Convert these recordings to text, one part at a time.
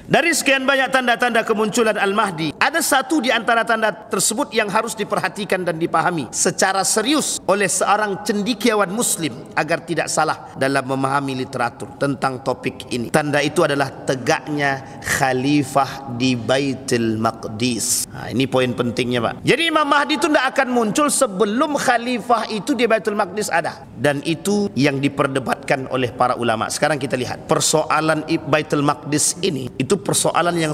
Dari sekian banyak tanda-tanda kemunculan Al-Mahdi, ada satu di antara tanda tersebut yang harus diperhatikan dan dipahami secara serius oleh seorang cendekiawan muslim agar tidak salah dalam memahami literatur tentang topik ini. Tanda itu adalah tegaknya khalifah di Baitul Maqdis. Ini poin pentingnya, Pak. Jadi Imam Mahdi itu tidak akan muncul sebelum khalifah itu di Baitul Maqdis ada. Dan itu yang diperdebatkan oleh para ulama. Sekarang kita lihat persoalan Baitul Maqdis ini, itu persoalan yang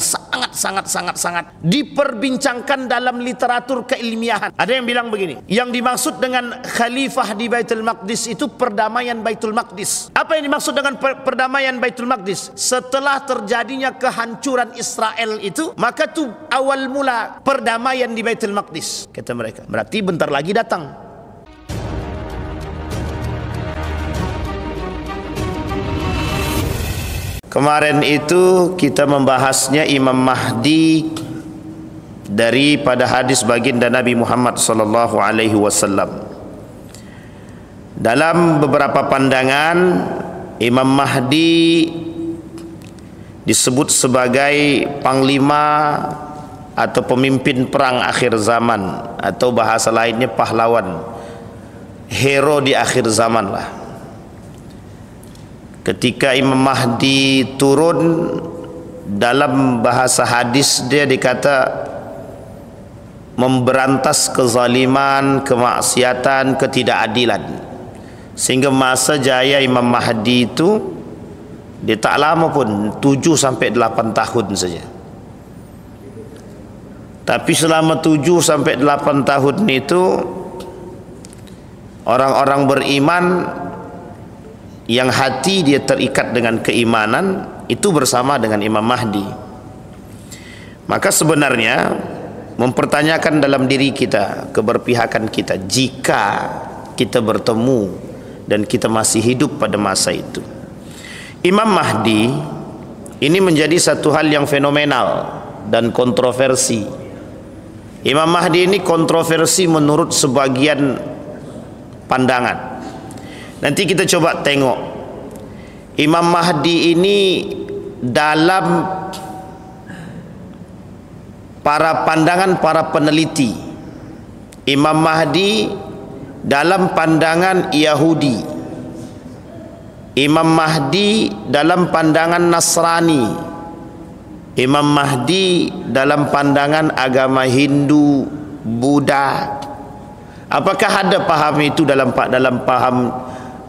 sangat diperbincangkan dalam literatur keilmiahan. Ada yang bilang begini, yang dimaksud dengan khalifah di Baitul Maqdis itu perdamaian Baitul Maqdis. Apa yang dimaksud dengan perdamaian Baitul Maqdis? Setelah terjadinya kehancuran Israel itu, maka tu awal mula perdamaian di Baitul Maqdis, kata mereka. Berarti bentar lagi datang. Kemarin itu kita membahasnya Imam Mahdi daripada hadis baginda Nabi Muhammad sallallahu alaihi wasallam. Dalam beberapa pandangan, Imam Mahdi disebut sebagai panglima atau pemimpin perang akhir zaman, atau bahasa lainnya pahlawan, hero di akhir zaman lah. Ketika Imam Mahdi turun, dalam bahasa hadis dia dikata memberantas kezaliman, kemaksiatan, ketidakadilan. Sehingga masa jaya Imam Mahdi itu dia tak lama pun, 7 sampai 8 tahun saja. Tapi selama 7 sampai 8 tahun itu orang-orang beriman yang hati dia terikat dengan keimanan itu bersama dengan Imam Mahdi. Maka sebenarnya mempertanyakan dalam diri kita keberpihakan kita jika kita bertemu dan kita masih hidup pada masa itu. Imam Mahdi ini menjadi satu hal yang fenomenal dan kontroversi. Imam Mahdi ini kontroversi menurut sebagian pandangan. Nanti kita coba tengok Imam Mahdi ini dalam para pandangan para peneliti. Imam Mahdi dalam pandangan Yahudi, Imam Mahdi dalam pandangan Nasrani, Imam Mahdi dalam pandangan agama Hindu, Buddha. Apakah ada paham itu dalam paham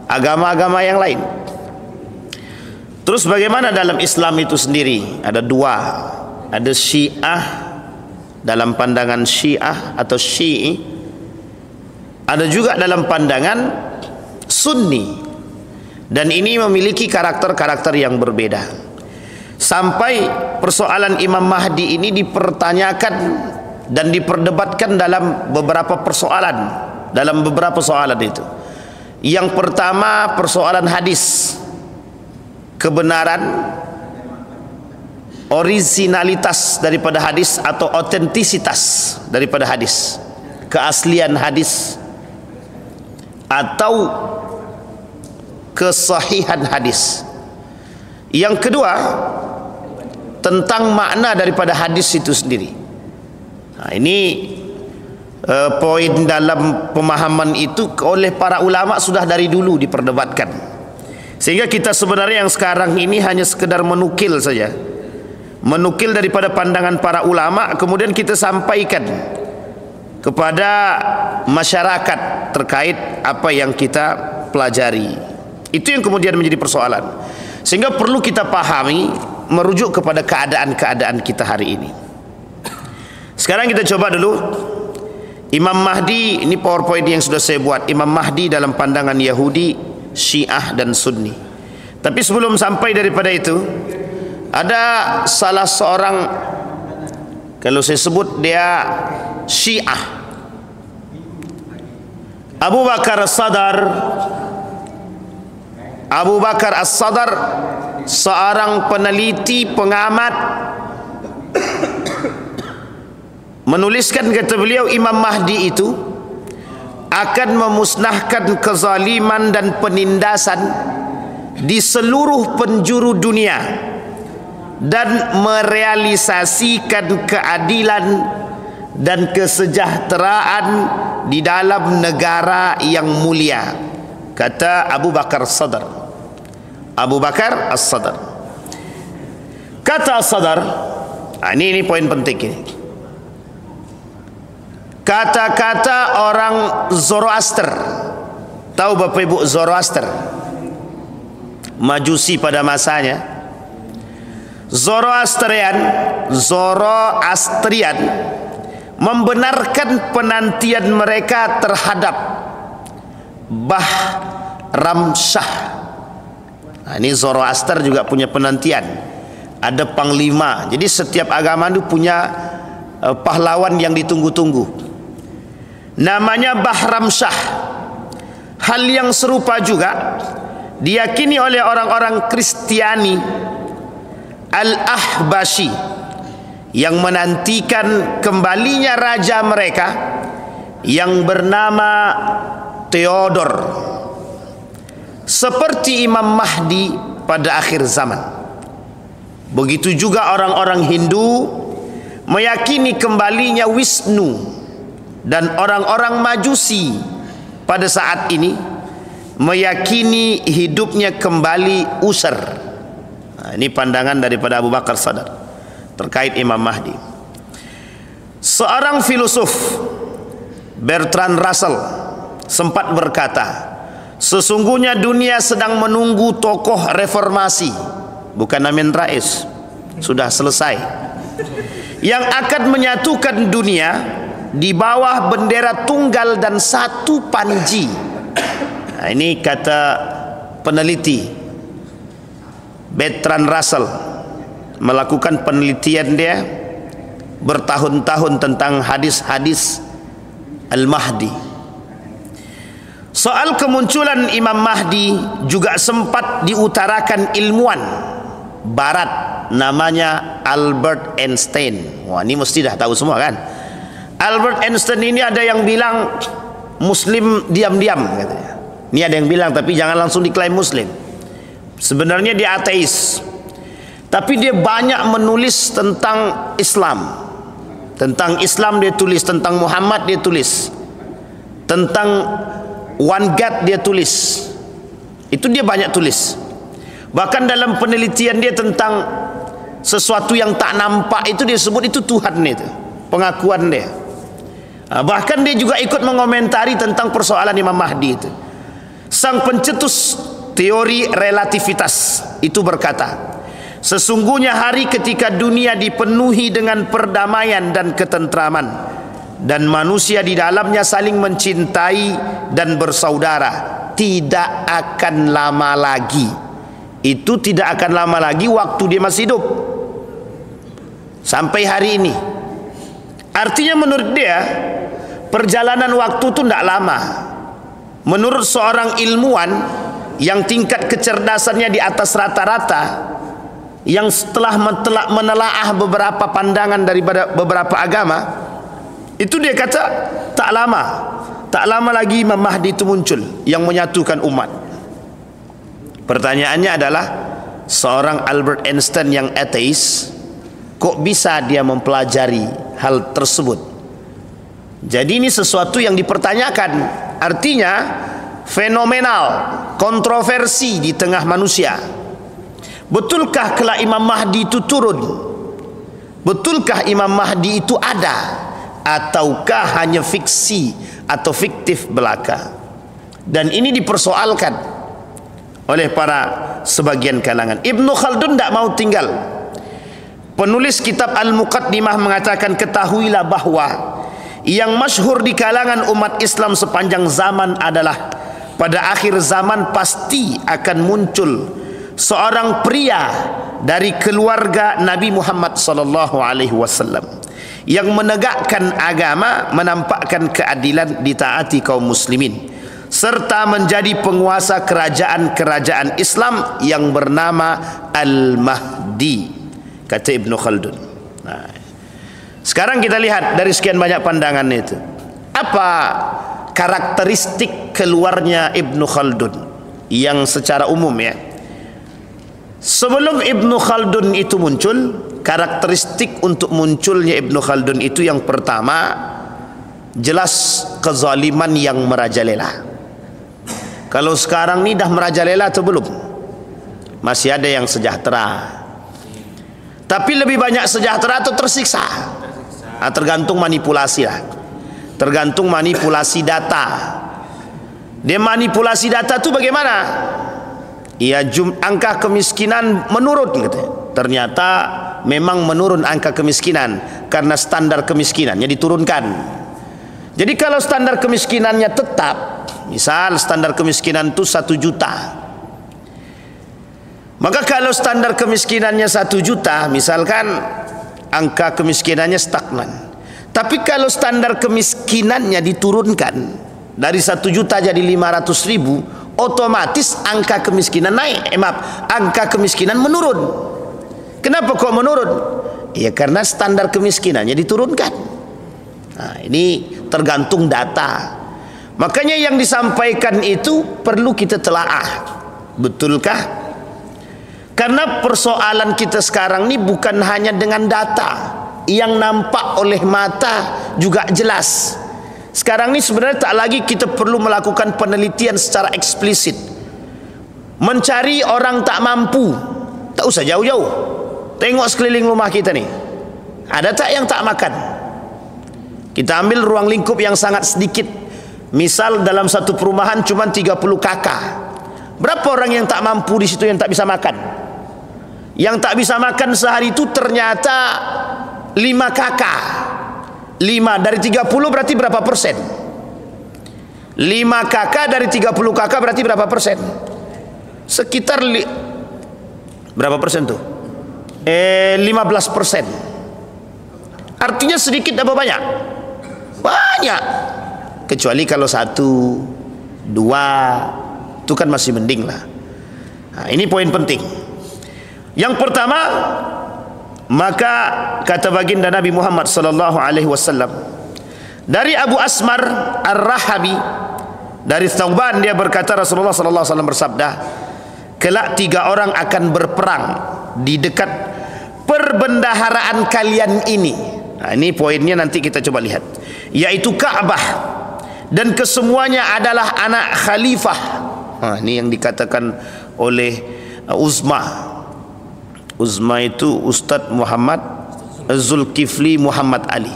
agama-agama yang lain? Terus bagaimana dalam Islam itu sendiri? Ada dua, ada Syiah dalam pandangan Syiah atau Syi'i, ada juga dalam pandangan Sunni, dan ini memiliki karakter-karakter yang berbeda. Sampai persoalan Imam Mahdi ini dipertanyakan dan diperdebatkan dalam beberapa persoalan, itu. Yang pertama persoalan hadis, kebenaran, originalitas daripada hadis atau otentisitas daripada hadis, keaslian hadis atau kesahihan hadis. Yang kedua tentang makna daripada hadis itu sendiri. Ini poin dalam pemahaman itu oleh para ulama sudah dari dulu diperdebatkan, sehingga kita sebenarnya yang sekarang ini hanya sekedar menukil saja, menukil daripada pandangan para ulama, kemudian kita sampaikan kepada masyarakat terkait apa yang kita pelajari. Itu yang kemudian menjadi persoalan, sehingga perlu kita pahami merujuk kepada keadaan-keadaan kita hari ini. Sekarang kita coba dulu Imam Mahdi. Ini PowerPoint yang sudah saya buat. Imam Mahdi dalam pandangan Yahudi, Syiah dan Sunni. Tapi sebelum sampai daripada itu, ada salah seorang, kalau saya sebut dia Syiah, Abu Bakar As-Sadar. Abu Bakar As-Sadar seorang peneliti, pengamat, menuliskan, kata beliau, Imam Mahdi itu akan memusnahkan kezaliman dan penindasan di seluruh penjuru dunia dan merealisasikan keadilan dan kesejahteraan di dalam negara yang mulia, kata Abu Bakar As-Sadr. Abu Bakar As-Sadr kata As-Sadr, ini poin penting ini. Kata-kata orang Zoroaster. Tahu Bapak Ibu Zoroaster? Majusi pada masanya. Zoroastrian membenarkan penantian mereka terhadap Bahram Shah. Ini Zoroaster juga punya penantian. Ada panglima. Jadi setiap agama itu punya pahlawan yang ditunggu-tunggu. Namanya Bahram Shah. Hal yang serupa juga diyakini oleh orang-orang Kristiani Al-Ahbashi yang menantikan kembalinya raja mereka yang bernama Theodor, seperti Imam Mahdi pada akhir zaman. Begitu juga orang-orang Hindu meyakini kembalinya Wisnu, dan orang-orang Majusi pada saat ini meyakini hidupnya kembali Usar. Ini pandangan daripada Abu Bakar Sadr terkait Imam Mahdi. Seorang filosof, Bertrand Russell, sempat berkata, sesungguhnya dunia sedang menunggu tokoh reformasi, bukan Amin Rais, sudah selesai, yang akan menyatukan dunia di bawah bendera tunggal dan satu panji. Ini kata peneliti Bertrand Russell, melakukan penelitian dia bertahun-tahun tentang hadis-hadis Al-Mahdi. Soal kemunculan Imam Mahdi juga sempat diutarakan ilmuwan Barat namanya Albert Einstein. Wah, ini mesti dah tahu semua kan? Albert Einstein ini ada yang bilang Muslim diam-diam katanya. Ini ada yang bilang, tapi jangan langsung diklaim Muslim. Sebenarnya dia ateis, tapi dia banyak menulis tentang Islam. Tentang Islam dia tulis, tentang Muhammad dia tulis, tentang One God dia tulis. Itu dia banyak tulis. Bahkan dalam penelitian dia tentang sesuatu yang tak nampak itu dia sebut itu Tuhan itu, pengakuan dia. Bahkan dia juga ikut mengomentari tentang persoalan Imam Mahdi itu. Sang pencetus teori relativitas itu berkata, sesungguhnya hari ketika dunia dipenuhi dengan perdamaian dan ketentraman, dan manusia di dalamnya saling mencintai dan bersaudara, tidak akan lama lagi. Itu tidak akan lama lagi waktu dia masih hidup, sampai hari ini. Artinya menurut dia perjalanan waktu itu tidak lama. Menurut seorang ilmuwan yang tingkat kecerdasannya di atas rata-rata, yang setelah menelaah beberapa pandangan daripada beberapa agama, itu dia kata tak lama lagi Imam Mahdi itu muncul yang menyatukan umat. Pertanyaannya adalah, seorang Albert Einstein yang ateis, kok bisa dia mempelajari hal tersebut? Jadi ini sesuatu yang dipertanyakan. Artinya fenomenal, kontroversi di tengah manusia. Betulkah kelak Imam Mahdi itu turun? Betulkah Imam Mahdi itu ada? Ataukah hanya fiksi atau fiktif belaka? Dan ini dipersoalkan oleh para sebagian kalangan. Ibnu Khaldun tidak mau tinggal. Penulis kitab Al-Muqaddimah mengatakan, ketahuilah bahwa yang masyhur di kalangan umat Islam sepanjang zaman adalah pada akhir zaman pasti akan muncul seorang pria dari keluarga Nabi Muhammad sallallahu alaihi wasallam yang menegakkan agama, menampakkan keadilan, ditaati kaum muslimin, serta menjadi penguasa kerajaan-kerajaan Islam yang bernama Al-Mahdi, kata Ibnu Khaldun. Sekarang kita lihat dari sekian banyak pandangan itu, apa karakteristik keluarnya Ibnu Khaldun yang secara umum ya. Sebelum Ibnu Khaldun itu muncul, karakteristik untuk munculnya Ibnu Khaldun itu yang pertama, jelas kezaliman yang merajalela. Kalau sekarang ni dah merajalela atau belum? Masih ada yang sejahtera, tapi lebih banyak sejahtera atau tersiksa? Tergantung manipulasi lah, tergantung manipulasi data. Dia manipulasi data tu bagaimana? Ya, angka kemiskinan menurun gitu. Ternyata memang menurun angka kemiskinan karena standar kemiskinannya diturunkan. Jadi kalau standar kemiskinannya tetap, misal standar kemiskinan itu 1 juta, maka kalau standar kemiskinannya 1 juta, misalkan angka kemiskinannya stagnan. Tapi kalau standar kemiskinannya diturunkan dari 1 juta jadi 500.000, otomatis angka kemiskinan naik. Angka kemiskinan menurun. Kenapa kok menurun? Ya karena standar kemiskinannya diturunkan. Nah, ini tergantung data. Makanya yang disampaikan itu perlu kita telaah. Betulkah? Karena persoalan kita sekarang ini bukan hanya dengan data yang nampak oleh mata juga jelas. Sekarang ini sebenarnya tak lagi kita perlu melakukan penelitian secara eksplisit, mencari orang tak mampu. Tak usah jauh-jauh, tengok sekeliling rumah kita nih, ada tak yang tak makan? Kita ambil ruang lingkup yang sangat sedikit. Misal dalam satu perumahan cuma 30 kakak. Berapa orang yang tak mampu di situ, yang tak bisa makan? Yang tak bisa makan sehari itu ternyata 5 kakak. 5 dari 30 berarti berapa persen? 5 kakak dari 30 kakak berarti berapa persen? Sekitar berapa persen tuh? 15%. Artinya sedikit apa banyak? Banyak. Kecuali kalau 1, 2 itu kan masih mending lah. Nah, ini poin penting. Yang pertama, maka kata baginda Nabi Muhammad sallallahu alaihi wasallam dari Abu Asmar Ar-Rahabi, dari Thauban, dia berkata Rasulullah sallallahu alaihi wasallam bersabda, kelak 3 orang akan berperang di dekat perbendaharaan kalian ini. Nah, ini poinnya nanti kita coba lihat, yaitu Ka'bah, dan kesemuanya adalah anak khalifah. Nah, ini yang dikatakan oleh Uzma itu Ustadz Muhammad Zulkifli Muhammad Ali.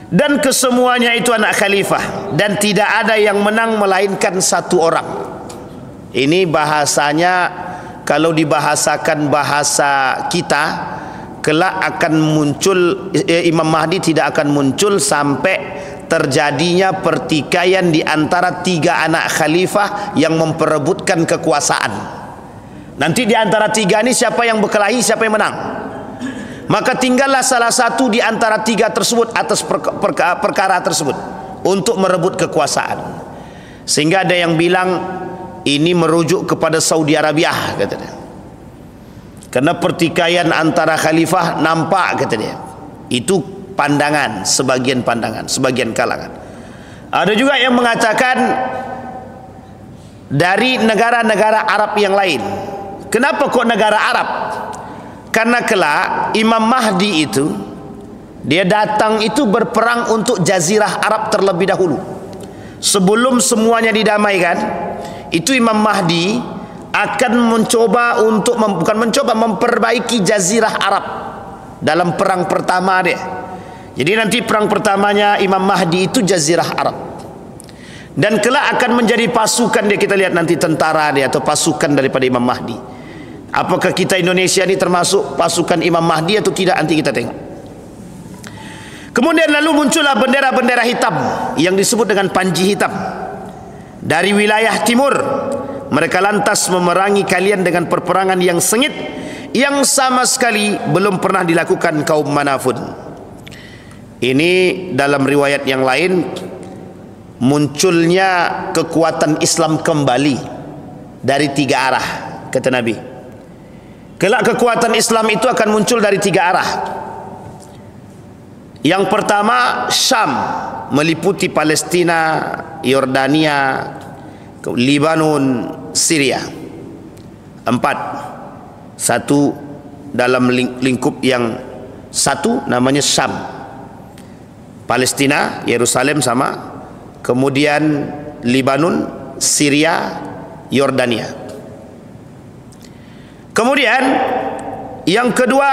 Dan kesemuanya itu anak khalifah, dan tidak ada yang menang melainkan 1 orang. Ini bahasanya, kalau dibahasakan bahasa kita, kelak akan muncul Imam Mahdi tidak akan muncul sampai terjadinya pertikaian di antara 3 anak khalifah yang memperebutkan kekuasaan. Nanti di antara 3 ini siapa yang berkelahi, siapa yang menang, maka tinggallah salah satu di antara 3 tersebut atas perkara tersebut untuk merebut kekuasaan. Sehingga ada yang bilang ini merujuk kepada Saudi Arabia, kata dia, karena pertikaian antara khalifah nampak, kata dia. Itu pandangan, sebagian kalangan. Ada juga yang mengatakan dari negara-negara Arab yang lain. Kenapa kok negara Arab? Karena kelak Imam Mahdi itu dia datang itu berperang untuk Jazirah Arab terlebih dahulu. Sebelum semuanya didamaikan, itu Imam Mahdi akan mencoba untuk memperbaiki Jazirah Arab dalam perang pertama dia. Jadi nanti perang pertamanya Imam Mahdi itu Jazirah Arab, dan kelak akan menjadi pasukan dia. Kita lihat nanti tentara dia atau pasukan daripada Imam Mahdi. Apakah kita Indonesia ini termasuk pasukan Imam Mahdi atau tidak, nanti kita tengok. Kemudian lalu muncullah bendera-bendera hitam yang disebut dengan panji hitam dari wilayah timur. Mereka lantas memerangi kalian dengan perperangan yang sengit, yang sama sekali belum pernah dilakukan kaum manapun. Ini dalam riwayat yang lain, munculnya kekuatan Islam kembali dari 3 arah, kata Nabi. Kelak kekuatan Islam itu akan muncul dari 3 arah. Yang pertama, Syam, meliputi Palestina, Yordania, Libanon, Syria. 4. Satu dalam lingkup yang satu namanya Syam, Palestina, Yerusalem sama, kemudian Libanon, Syria, Yordania. Kemudian yang kedua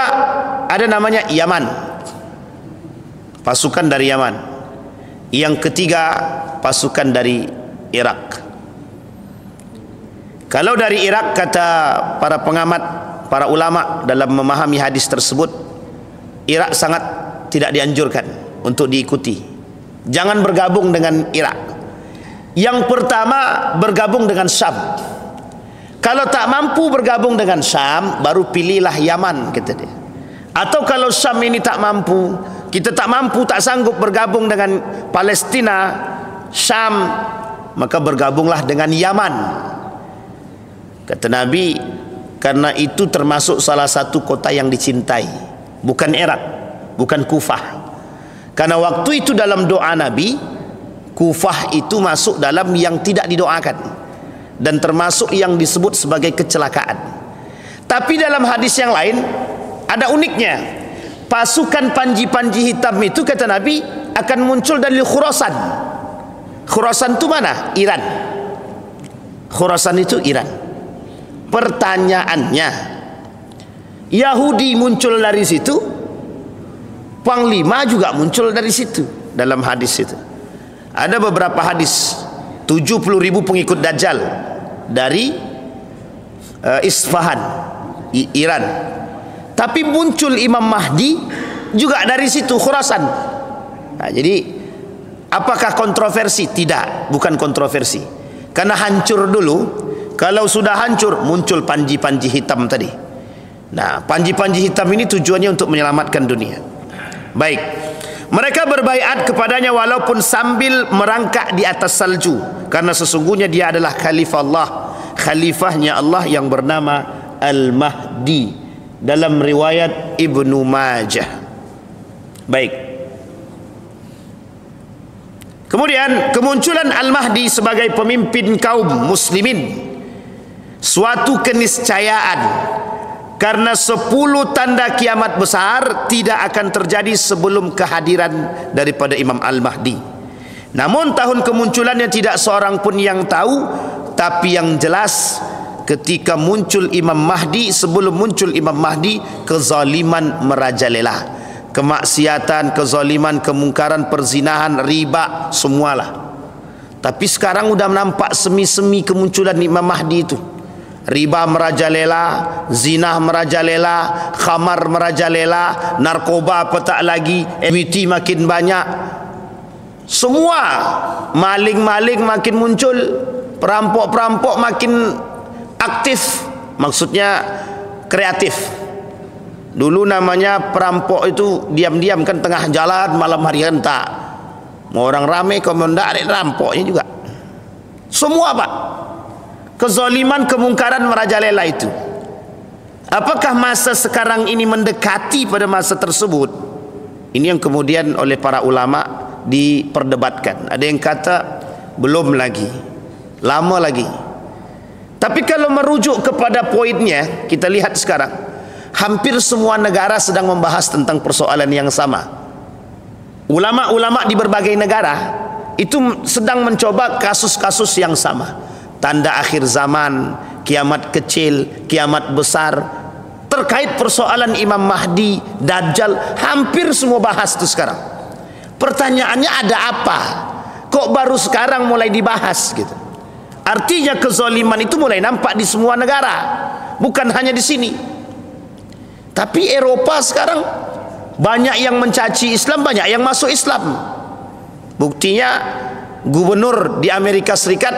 ada namanya Yaman, pasukan dari Yaman. Yang ketiga pasukan dari Irak. Kalau dari Irak, kata para pengamat, para ulama dalam memahami hadis tersebut, Irak sangat tidak dianjurkan untuk diikuti. Jangan bergabung dengan Irak. Yang pertama bergabung dengan Syam. Kalau tak mampu bergabung dengan Syam, baru pilihlah Yaman, kata dia. Atau kalau Syam ini tak mampu, kita tak mampu, tak sanggup bergabung dengan Palestina, Syam, maka bergabunglah dengan Yaman. Kata Nabi, karena itu termasuk salah satu kota yang dicintai, bukan Irak, bukan Kufah. Karena waktu itu dalam doa Nabi, Kufah itu masuk dalam yang tidak didoakan dan termasuk yang disebut sebagai kecelakaan. Tapi dalam hadis yang lain ada uniknya. Pasukan panji-panji hitam itu, kata Nabi, akan muncul dari Khurasan. Khurasan itu mana? Iran. Khurasan itu Iran. Pertanyaannya, Yahudi muncul dari situ, panglima juga muncul dari situ. Dalam hadis itu ada beberapa hadis, 70.000 pengikut Dajjal dari Isfahan, Iran. Tapi muncul Imam Mahdi juga dari situ, Khurasan. Nah, jadi apakah kontroversi? Tidak, bukan kontroversi. Karena hancur dulu. Kalau sudah hancur, muncul panji-panji hitam tadi. Nah, panji-panji hitam ini tujuannya untuk menyelamatkan dunia. Baik, mereka berbaiat kepadanya walaupun sambil merangkak di atas salju, karena sesungguhnya dia adalah khalifah Allah, khalifahnya Allah yang bernama Al-Mahdi, dalam riwayat Ibnu Majah. Baik. Kemudian kemunculan Al-Mahdi sebagai pemimpin kaum muslimin, suatu keniscayaan, karena 10 tanda kiamat besar tidak akan terjadi sebelum kehadiran daripada Imam Al-Mahdi. Namun tahun kemunculannya tidak seorang pun yang tahu. Tapi yang jelas, ketika muncul Imam Mahdi, sebelum muncul Imam Mahdi, kezaliman merajalela, kemaksiatan, kezaliman, kemungkaran, perzinahan, riba, semualah. Tapi sekarang sudah nampak semi-semi kemunculan Imam Mahdi itu. Riba merajalela, zina merajalela, khamar merajalela, narkoba petak lagi, equity makin banyak, semua maling-maling makin muncul, perampok-perampok makin aktif, maksudnya kreatif. Dulu namanya perampok itu diam-diam, kan tengah jalan malam hari, kan tak mau orang ramai, kalau tidak ada rampoknya juga. Semua Pak, kezaliman, kemungkaran merajalela itu. Apakah masa sekarang ini mendekati pada masa tersebut? Ini yang kemudian oleh para ulama diperdebatkan. Ada yang kata belum lagi, lama lagi. Tapi kalau merujuk kepada poinnya, kita lihat sekarang hampir semua negara sedang membahas tentang persoalan yang sama. Ulama-ulama di berbagai negara itu sedang mencoba kasus-kasus yang sama. Tanda akhir zaman, kiamat kecil, kiamat besar, terkait persoalan Imam Mahdi, Dajjal, hampir semua bahas itu sekarang. Pertanyaannya, ada apa? Kok baru sekarang mulai dibahas gitu? Artinya kezaliman itu mulai nampak di semua negara, bukan hanya di sini. Tapi Eropa sekarang banyak yang mencaci Islam, banyak yang masuk Islam. Buktinya gubernur di Amerika Serikat,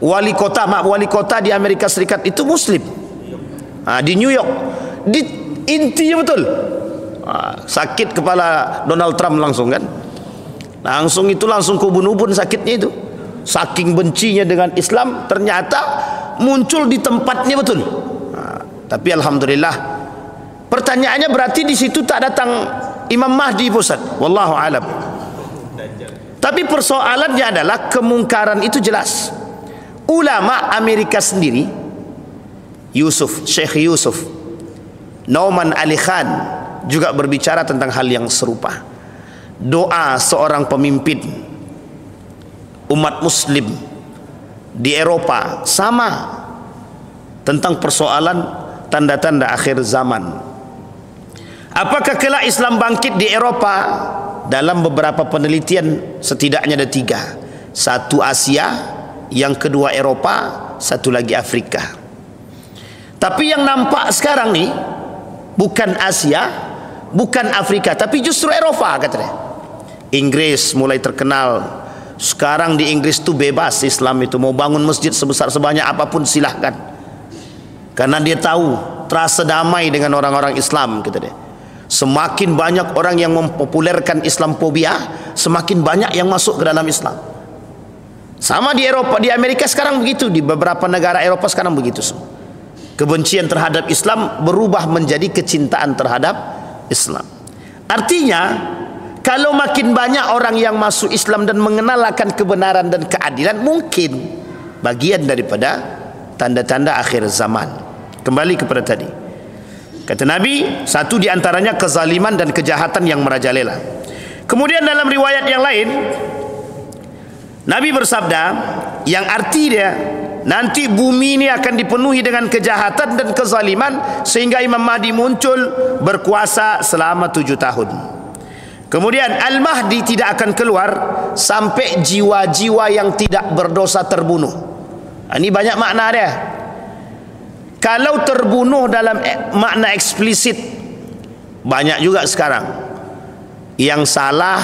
wali kota di Amerika Serikat itu Muslim. Di New York, di intinya betul. Sakit kepala Donald Trump langsung kan, langsung kubun-ubun sakitnya itu, saking bencinya dengan Islam, ternyata muncul di tempatnya betul. Tapi alhamdulillah, pertanyaannya berarti di situ tak datang Imam Mahdi Ustaz, wallahu alam. Tapi persoalannya adalah kemungkaran itu jelas. Ulama Amerika sendiri Syekh Yusuf Nauman Ali Khan juga berbicara tentang hal yang serupa. Doa seorang pemimpin umat muslim di Eropa sama tentang persoalan tanda-tanda akhir zaman. Apakah kelak Islam bangkit di Eropa? Dalam beberapa penelitian setidaknya ada 3. Satu Asia, yang kedua Eropa, satu lagi Afrika. Tapi yang nampak sekarang nih bukan Asia, bukan Afrika, tapi justru Eropa katanya. Inggris mulai terkenal. Sekarang di Inggris tuh bebas Islam itu, mau bangun masjid sebesar sebanyak apapun silahkan, karena dia tahu terasa damai dengan orang-orang Islam, kata dia. Semakin banyak orang yang mempopulerkan Islamophobia, semakin banyak yang masuk ke dalam Islam. Sama di Eropa, di Amerika sekarang begitu, di beberapa negara Eropa sekarang begitu. Kebencian terhadap Islam berubah menjadi kecintaan terhadap Islam. Artinya, kalau makin banyak orang yang masuk Islam dan mengenalkan kebenaran dan keadilan, mungkin bagian daripada tanda-tanda akhir zaman. Kembali kepada tadi, kata Nabi, satu di antaranya kezaliman dan kejahatan yang merajalela. Kemudian dalam riwayat yang lain, Nabi bersabda, yang arti dia, nanti bumi ini akan dipenuhi dengan kejahatan dan kezaliman sehingga Imam Mahdi muncul berkuasa selama 7 tahun. Kemudian Al-Mahdi tidak akan keluar sampai jiwa-jiwa yang tidak berdosa terbunuh. Ini banyak makna dia. Kalau terbunuh dalam makna eksplisit, banyak juga sekarang. Yang salah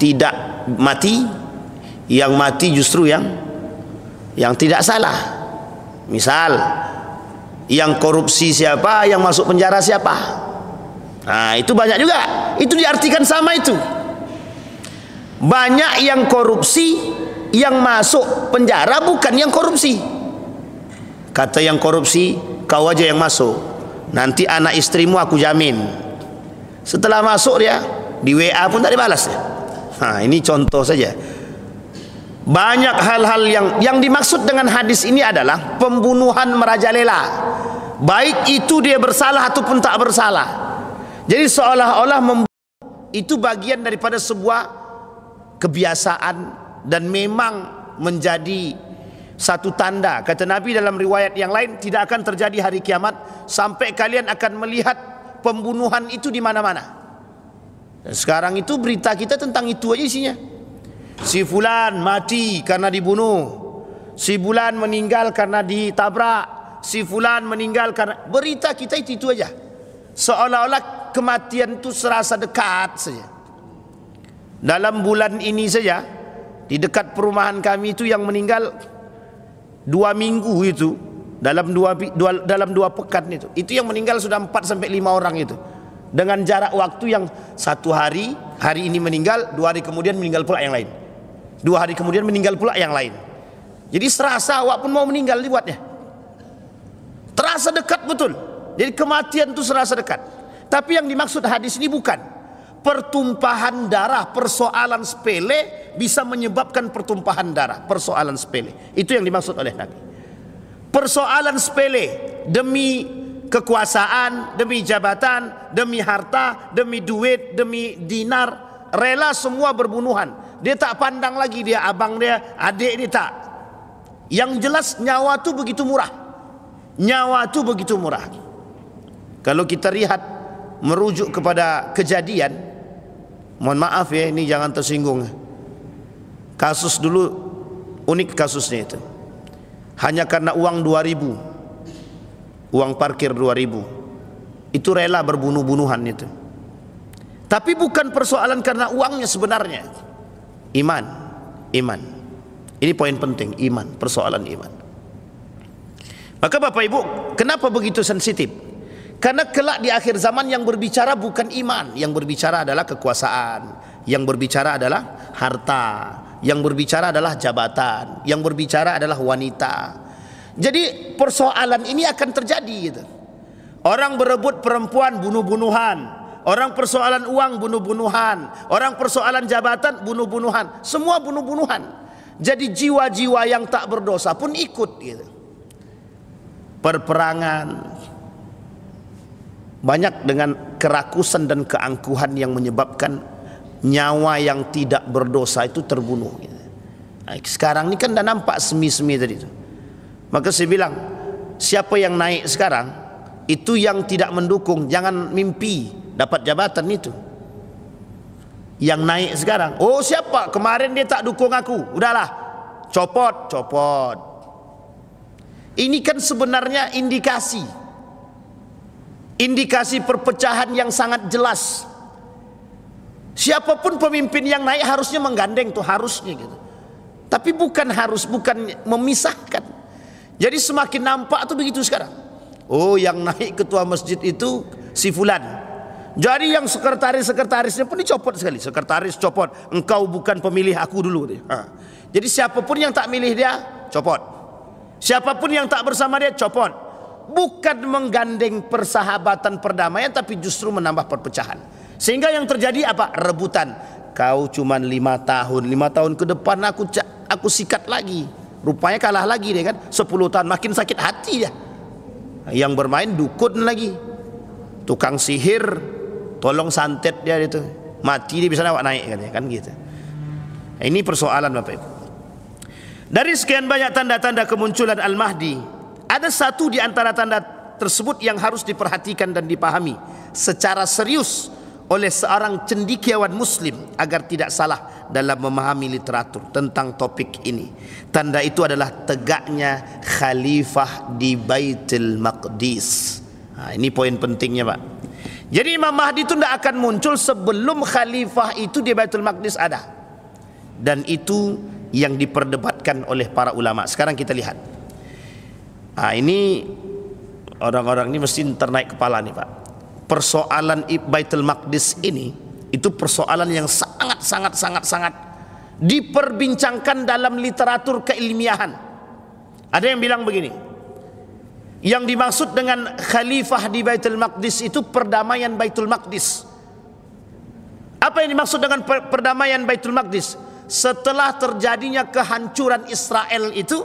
tidak mati, yang mati justru yang tidak salah. Misal, yang korupsi siapa, yang masuk penjara siapa. Nah, itu banyak juga. Itu diartikan sama itu. Banyak yang korupsi, yang masuk penjara bukan yang korupsi. Kata yang korupsi, kau aja yang masuk, nanti anak istrimu aku jamin. Setelah masuk dia, di WA pun tak dibalas. Nah, ini contoh saja. Banyak hal-hal yang dimaksud dengan hadis ini adalah pembunuhan merajalela, baik itu dia bersalah ataupun tak bersalah. Jadi seolah-olah itu bagian daripada sebuah kebiasaan dan memang menjadi satu tanda. Kata Nabi dalam riwayat yang lain, tidak akan terjadi hari kiamat sampai kalian akan melihat pembunuhan itu di mana-mana. Dan sekarang itu berita kita tentang itu aja isinya. Si fulan mati karena dibunuh, si fulan meninggal karena ditabrak, si fulan meninggal karena, berita kita itu aja. Seolah-olah kematian itu serasa dekat saja. Dalam bulan ini saja, di dekat perumahan kami itu yang meninggal 2 minggu itu, dalam dua pekan itu yang meninggal sudah 4-5 orang itu, dengan jarak waktu yang 1 hari ini meninggal, 2 hari kemudian meninggal pula yang lain, 2 hari kemudian meninggal pula yang lain. Jadi serasa awak pun mau meninggal dibuatnya, terasa dekat betul. Jadi kematian itu serasa dekat. Tapi yang dimaksud hadis ini bukan pertumpahan darah, persoalan sepele bisa menyebabkan pertumpahan darah, persoalan sepele. Itu yang dimaksud oleh Nabi. Persoalan sepele demi kekuasaan, demi jabatan, demi harta, demi duit, demi dinar, rela semua berbunuhan. Dia tak pandang lagi dia abang dia, adik dia, tak. Yang jelas nyawa tu begitu murah. Nyawa tu begitu murah. Kalau kita lihat merujuk kepada kejadian, mohon maaf ya, ini jangan tersinggung. Kasus dulu unik kasusnya itu. Hanya karena uang 2.000, uang parkir 2.000, itu rela berbunuh-bunuhan itu. Tapi bukan persoalan karena uangnya sebenarnya. Iman. Ini poin penting, iman, persoalan iman. Maka Bapak Ibu, kenapa begitu sensitif? Karena kelak di akhir zaman yang berbicara bukan iman, yang berbicara adalah kekuasaan, yang berbicara adalah harta, yang berbicara adalah jabatan, yang berbicara adalah wanita. Jadi persoalan ini akan terjadi gitu. Orang berebut perempuan, bunuh-bunuhan. Orang persoalan uang, bunuh-bunuhan. Orang persoalan jabatan, bunuh-bunuhan. Semua bunuh-bunuhan. Jadi jiwa-jiwa yang tak berdosa pun ikut gitu. perperangan, banyak dengan kerakusan dan keangkuhan yang menyebabkan nyawa yang tidak berdosa itu terbunuh. Sekarang ini kan dah nampak semi-semi tadi itu. Maka saya bilang, siapa yang naik sekarang itu yang tidak mendukung, jangan mimpi dapat jabatan itu. Yang naik sekarang, oh siapa kemarin dia tak dukung aku, udahlah copot. Ini kan sebenarnya indikasi perpecahan yang sangat jelas. Siapapun pemimpin yang naik harusnya menggandeng tuh, harusnya gitu. Tapi bukan memisahkan. Jadi semakin nampak tuh begitu sekarang. Oh, yang naik ketua masjid itu si fulan. Jadi yang sekretarisnya pun dicopot sekali. Sekretaris copot, engkau bukan pemilih aku dulu. Jadi siapapun yang tak milih dia, copot. Siapapun yang tak bersama dia, copot. Bukan menggandeng persahabatan perdamaian, tapi justru menambah perpecahan. Sehingga yang terjadi apa? Rebutan. Kau cuma 5 tahun, 5 tahun ke depan aku sikat lagi. Rupanya kalah lagi dia kan. 10 tahun makin sakit hati dia. Yang bermain dukun lagi, tukang sihir, tolong santet dia itu, mati dia bisa naik kan gitu. Ini persoalan Bapak Ibu. Dari sekian banyak tanda-tanda kemunculan Al-Mahdi, ada satu di antara tanda tersebut yang harus diperhatikan dan dipahami secara serius oleh seorang cendekiawan muslim agar tidak salah dalam memahami literatur tentang topik ini. Tanda itu adalah tegaknya khalifah di Baitul Maqdis. Ini poin pentingnya Pak. Jadi Imam Mahdi itu tidak akan muncul sebelum khalifah itu di Baitul Maqdis ada. Dan itu yang diperdebatkan oleh para ulama. Sekarang kita lihat. Ini orang-orang ini mesti ternaik kepala nih Pak. Persoalan Baitul Maqdis ini itu persoalan yang sangat diperbincangkan dalam literatur keilmiahan. Ada yang bilang begini, yang dimaksud dengan khalifah di Baitul Maqdis itu perdamaian Baitul Maqdis. Apa yang dimaksud dengan perdamaian Baitul Maqdis? Setelah terjadinya kehancuran Israel itu,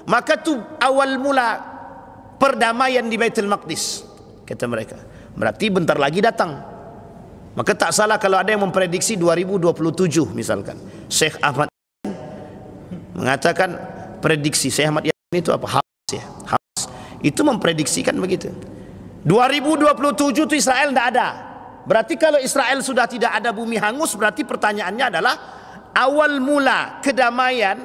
maka itu awal mula perdamaian di Baitul Maqdis, kata mereka. Berarti bentar lagi datang. Maka tak salah kalau ada yang memprediksi 2027 misalkan. Syekh Ahmad mengatakan prediksi Syekh Ahmad itu apa? Hamas itu memprediksikan begitu. 2027 itu Israel tidak ada. Berarti kalau Israel sudah tidak ada, bumi hangus, berarti pertanyaannya adalah awal mula kedamaian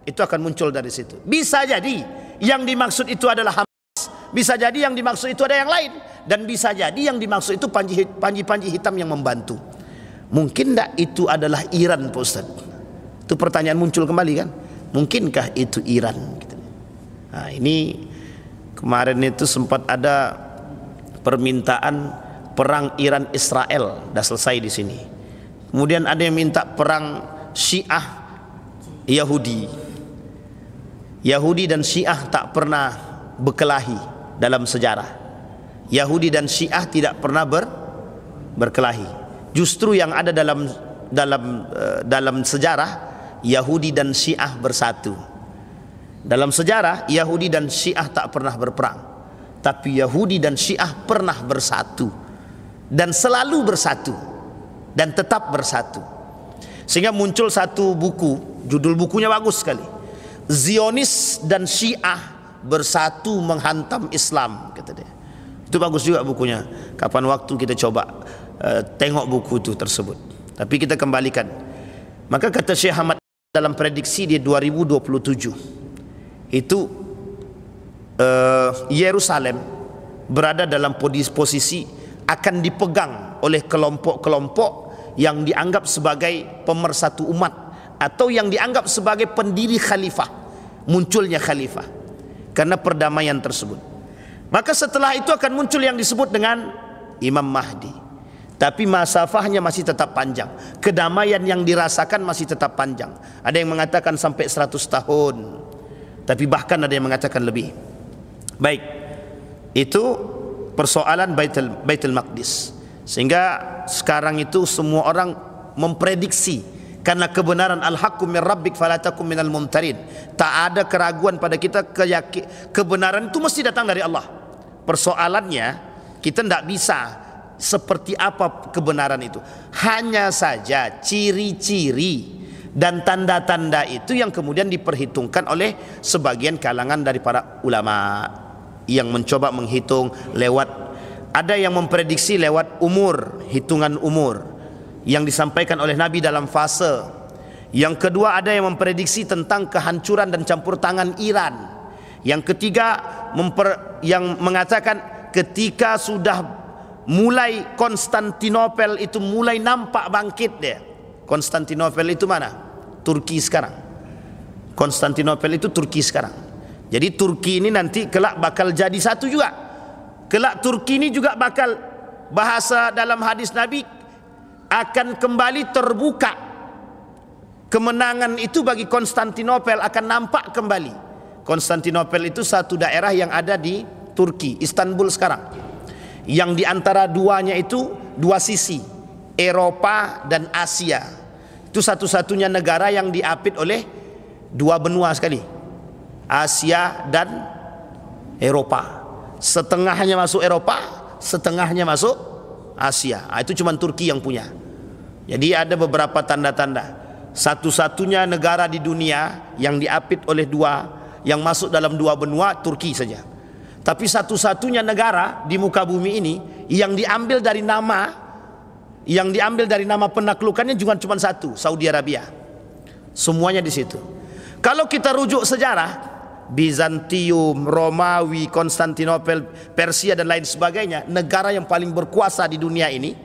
itu akan muncul dari situ. Bisa jadi yang dimaksud itu adalah Hamas, bisa jadi yang dimaksud itu ada yang lain, dan bisa jadi yang dimaksud itu panji-panji hitam yang membantu. Mungkin tidak itu adalah Iran Pak Ustaz? Itu pertanyaan muncul kembali kan, mungkinkah itu Iran? Ini kemarin itu sempat ada permintaan perang Iran Israel, dah selesai di sini. Kemudian ada yang minta perang Syiah Yahudi. Yahudi dan Syiah tak pernah berkelahi dalam sejarah. Yahudi dan Syiah tidak pernah berkelahi. Justru yang ada dalam sejarah, Yahudi dan Syiah bersatu. Dalam sejarah Yahudi dan Syiah tak pernah berperang, tapi Yahudi dan Syiah pernah bersatu dan selalu bersatu dan tetap bersatu. Sehingga muncul satu buku, judul bukunya bagus sekali, Zionis dan Syiah bersatu menghantam Islam, kata dia. Itu bagus juga bukunya. Kapan waktu kita coba tengok buku itu tersebut. Tapi kita kembalikan. Maka kata Syekh Ahmad dalam prediksi dia 2027 itu Yerusalem berada dalam posisi akan dipegang oleh kelompok-kelompok yang dianggap sebagai pemersatu umat atau yang dianggap sebagai pendiri khalifah, munculnya khalifah karena perdamaian tersebut. Maka setelah itu akan muncul yang disebut dengan Imam Mahdi. Tapi masafahnya masih tetap panjang. Kedamaian yang dirasakan masih tetap panjang. Ada yang mengatakan sampai 100 tahun. Tapi bahkan ada yang mengatakan lebih. Baik. Itu persoalan Baitul Maqdis. Sehingga sekarang itu semua orang memprediksi Karena kebenaran al-haqqu min rabbik fala takum minal mumtarin. Tak ada keraguan pada kita, kebenaran itu mesti datang dari Allah. Persoalannya kita tidak bisa seperti apa kebenaran itu. Hanya saja ciri-ciri dan tanda-tanda itu yang kemudian diperhitungkan oleh sebagian kalangan dari para ulama yang mencoba menghitung lewat, ada yang memprediksi lewat umur, hitungan umur yang disampaikan oleh Nabi dalam fase. Yang kedua, ada yang memprediksi tentang kehancuran dan campur tangan Iran. Yang ketiga, yang mengatakan ketika sudah mulai Konstantinopel itu mulai nampak bangkit dia. Konstantinopel itu mana? Turki sekarang. Konstantinopel itu Turki sekarang. Jadi Turki ini nanti kelak bakal jadi satu juga. Kelak Turki ini juga bakal, bahasa dalam hadis Nabi, akan kembali terbuka. Kemenangan itu bagi Konstantinopel akan nampak kembali. Konstantinopel itu satu daerah yang ada di Turki, Istanbul sekarang, yang di antara duanya itu dua sisi, Eropa dan Asia. Itu satu-satunya negara yang diapit oleh dua benua sekali, Asia dan Eropa. Setengahnya masuk Eropa, setengahnya masuk Asia. Itu cuma Turki yang punya. Jadi ada beberapa tanda-tanda. Satu-satunya negara di dunia yang diapit oleh dua, yang masuk dalam dua benua, Turki saja. Tapi satu-satunya negara di muka bumi ini yang diambil dari nama, penaklukannya juga cuma satu, Saudi Arabia. Semuanya di situ. Kalau kita rujuk sejarah, Bizantium, Romawi, Konstantinopel, Persia dan lain sebagainya, negara yang paling berkuasa di dunia ini,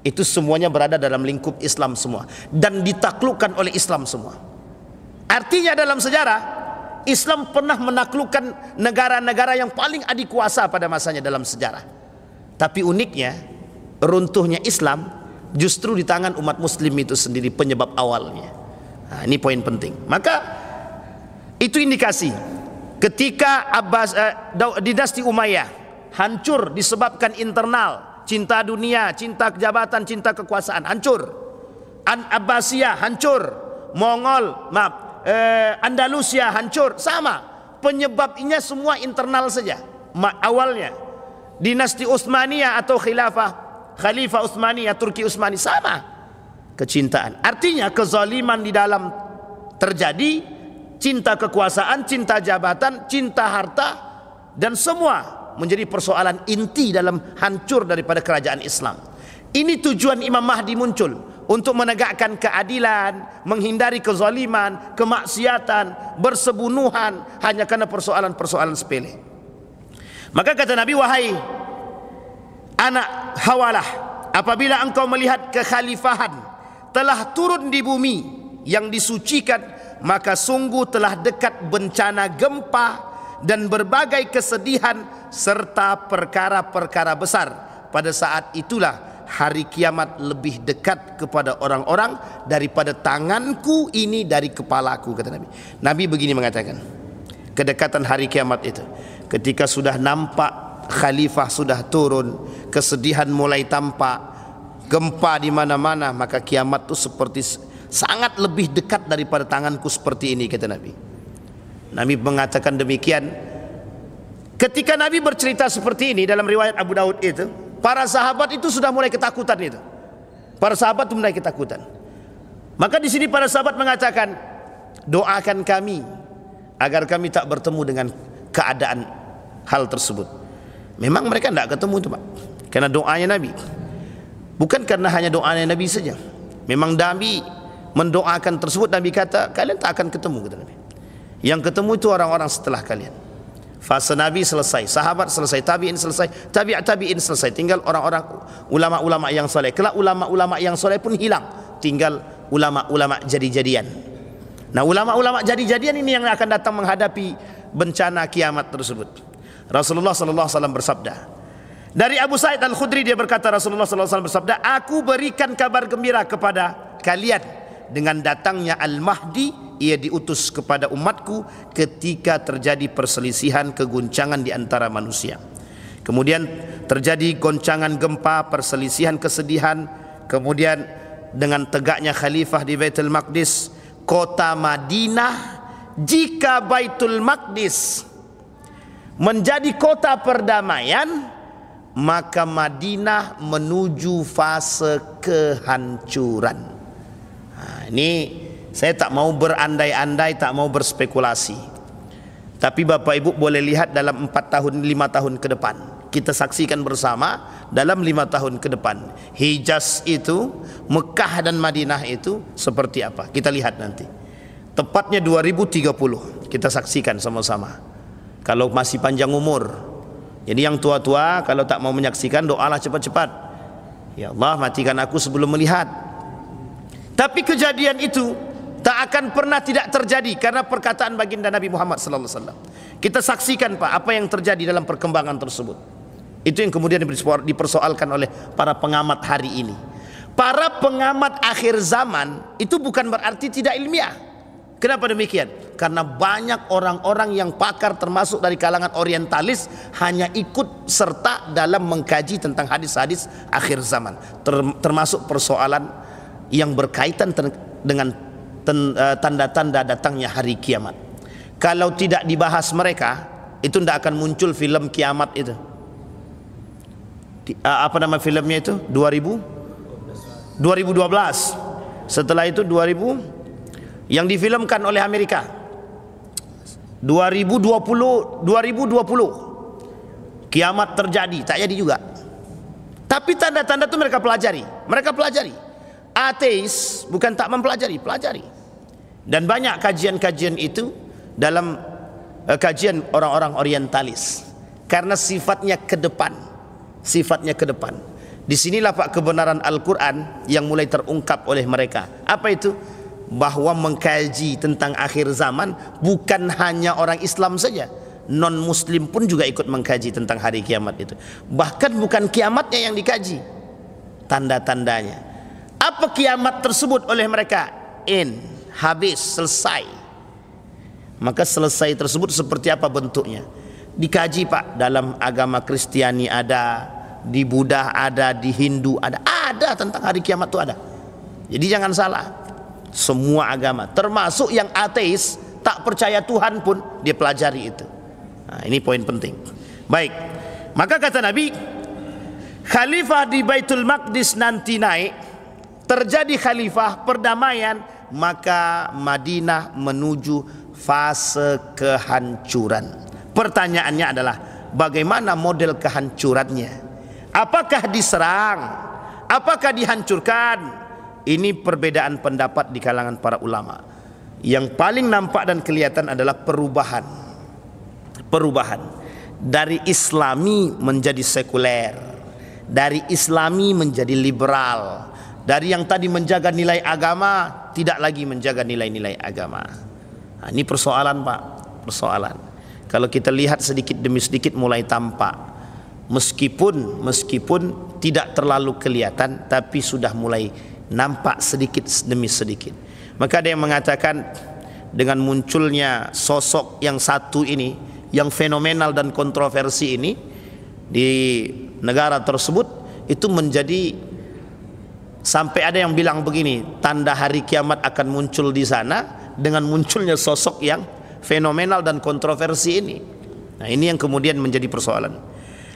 itu semuanya berada dalam lingkup Islam semua dan ditaklukkan oleh Islam semua. Artinya dalam sejarah, Islam pernah menaklukkan negara-negara yang paling adikuasa pada masanya dalam sejarah. Tapi uniknya, runtuhnya Islam justru di tangan umat muslim itu sendiri penyebab awalnya. Nah, ini poin penting. Maka itu indikasi ketika dinasti Umayyah hancur disebabkan internal, cinta dunia, cinta jabatan, cinta kekuasaan, hancur. Abbasiyah hancur, Mongol, Andalusia hancur, sama. Penyebabnya semua internal saja. Awalnya dinasti Utsmaniyah atau Khalifah Utsmaniyah, Turki Utsmani, sama. Kecintaan. Artinya kezaliman di dalam terjadi, cinta kekuasaan, cinta jabatan, cinta harta, dan semua menjadi persoalan inti dalam hancur daripada kerajaan Islam. Ini tujuan Imam Mahdi muncul, untuk menegakkan keadilan, menghindari kezaliman, kemaksiatan, bersebunuhan hanya karena persoalan-persoalan sepele. Maka kata Nabi, wahai anak Hawalah, apabila engkau melihat kekhalifahan telah turun di bumi yang disucikan, maka sungguh telah dekat bencana gempa dan berbagai kesedihan serta perkara-perkara besar. Pada saat itulah hari kiamat lebih dekat kepada orang-orang daripada tanganku ini dari kepalaku, kata Nabi. Nabi begini mengatakan, kedekatan hari kiamat itu ketika sudah nampak khalifah sudah turun, kesedihan mulai tampak, gempa di mana-mana, maka kiamat itu seperti sangat lebih dekat daripada tanganku seperti ini, kata Nabi. Nabi mengatakan demikian. Ketika Nabi bercerita seperti ini dalam riwayat Abu Daud itu, para sahabat itu sudah mulai ketakutan itu. Para sahabat itu mulai ketakutan. Maka di sini para sahabat mengatakan, doakan kami agar kami tak bertemu dengan keadaan hal tersebut. Memang mereka tidak ketemu itu, Pak. Karena doanya Nabi. Bukan karena hanya doanya Nabi saja. Memang Nabi mendoakan tersebut. Nabi kata, kalian tak akan ketemu, kata Nabi. Yang ketemu itu orang-orang setelah kalian. Fase Nabi selesai, sahabat selesai, tabi'in selesai, tabi'in selesai. Tinggal orang-orang ulama-ulama yang soleh. Kelak ulama-ulama yang soleh pun hilang. Tinggal ulama-ulama jadi-jadian. Nah, ulama-ulama jadi-jadian ini yang akan datang menghadapi bencana kiamat tersebut. Rasulullah SAW bersabda. Dari Abu Sa'id Al-Khudri dia berkata, Rasulullah SAW bersabda, aku berikan kabar gembira kepada kalian dengan datangnya Al-Mahdi. Ia diutus kepada umatku ketika terjadi perselisihan, keguncangan di antara manusia. Kemudian terjadi goncangan gempa, perselisihan, kesedihan, kemudian dengan tegaknya khalifah di Baitul Maqdis, kota Madinah, jika Baitul Maqdis menjadi kota perdamaian, maka Madinah menuju fase kehancuran. Nah, ini saya tak mau berandai-andai, tak mau berspekulasi, tapi Bapak Ibu boleh lihat dalam 4 tahun 5 tahun ke depan. Kita saksikan bersama dalam 5 tahun ke depan Hijaz itu, Mekah dan Madinah itu seperti apa. Kita lihat nanti. Tepatnya 2030 kita saksikan sama-sama, kalau masih panjang umur. Jadi yang tua-tua kalau tak mau menyaksikan, doalah cepat-cepat, ya Allah matikan aku sebelum melihat. Tapi kejadian itu tak akan pernah tidak terjadi karena perkataan baginda Nabi Muhammad sallallahu alaihi wasallam. Kita saksikan Pak apa yang terjadi dalam perkembangan tersebut. Itu yang kemudian dipersoalkan oleh para pengamat hari ini. Para pengamat akhir zaman itu bukan berarti tidak ilmiah. Kenapa demikian? Karena banyak orang-orang yang pakar termasuk dari kalangan orientalis hanya ikut serta dalam mengkaji tentang hadis-hadis akhir zaman, termasuk persoalan yang berkaitan dengan tanda-tanda datangnya hari kiamat. Kalau tidak dibahas mereka, itu tidak akan muncul film kiamat itu. Apa nama filmnya itu? 2012. Setelah itu 2000 yang difilmkan oleh Amerika. 2020 kiamat terjadi, tak jadi juga. Tapi tanda-tanda itu mereka pelajari. Ateis bukan tak mempelajari, pelajari. Dan banyak kajian-kajian itu dalam kajian orang-orang orientalis, karena sifatnya ke depan. Disinilah Pak kebenaran Al-Quran yang mulai terungkap oleh mereka. Apa itu? Bahwa mengkaji tentang akhir zaman bukan hanya orang Islam saja, non Muslim pun juga ikut mengkaji tentang hari kiamat itu. Bahkan bukan kiamatnya yang dikaji, tanda-tandanya. Apa kiamat tersebut oleh mereka? Habis, selesai. Maka selesai tersebut seperti apa bentuknya? Dikaji Pak, dalam agama Kristiani ada, di Buddha ada, di Hindu ada tentang hari kiamat itu ada. Jadi jangan salah, semua agama, termasuk yang ateis tak percaya Tuhan pun dia pelajari itu. Nah, ini poin penting. Baik, maka kata Nabi, khalifah di Baitul Maqdis nanti naik, terjadi khalifah perdamaian, maka Madinah menuju fase kehancuran. Pertanyaannya adalah bagaimana model kehancurannya? Apakah diserang? Apakah dihancurkan? Ini perbedaan pendapat di kalangan para ulama. Yang paling nampak dan kelihatan adalah perubahan dari Islami menjadi sekuler, dari Islami menjadi liberal, dari yang tadi menjaga nilai agama tidak lagi menjaga nilai-nilai agama. Nah, ini persoalan Pak, persoalan. Kalau kita lihat sedikit demi sedikit mulai tampak. Meskipun tidak terlalu kelihatan, tapi sudah mulai nampak sedikit demi sedikit. Maka ada yang mengatakan dengan munculnya sosok yang satu ini, yang fenomenal dan kontroversi ini di negara tersebut, itu menjadi, sampai ada yang bilang begini, tanda hari kiamat akan muncul di sana dengan munculnya sosok yang fenomenal dan kontroversi ini. Nah, ini yang kemudian menjadi persoalan.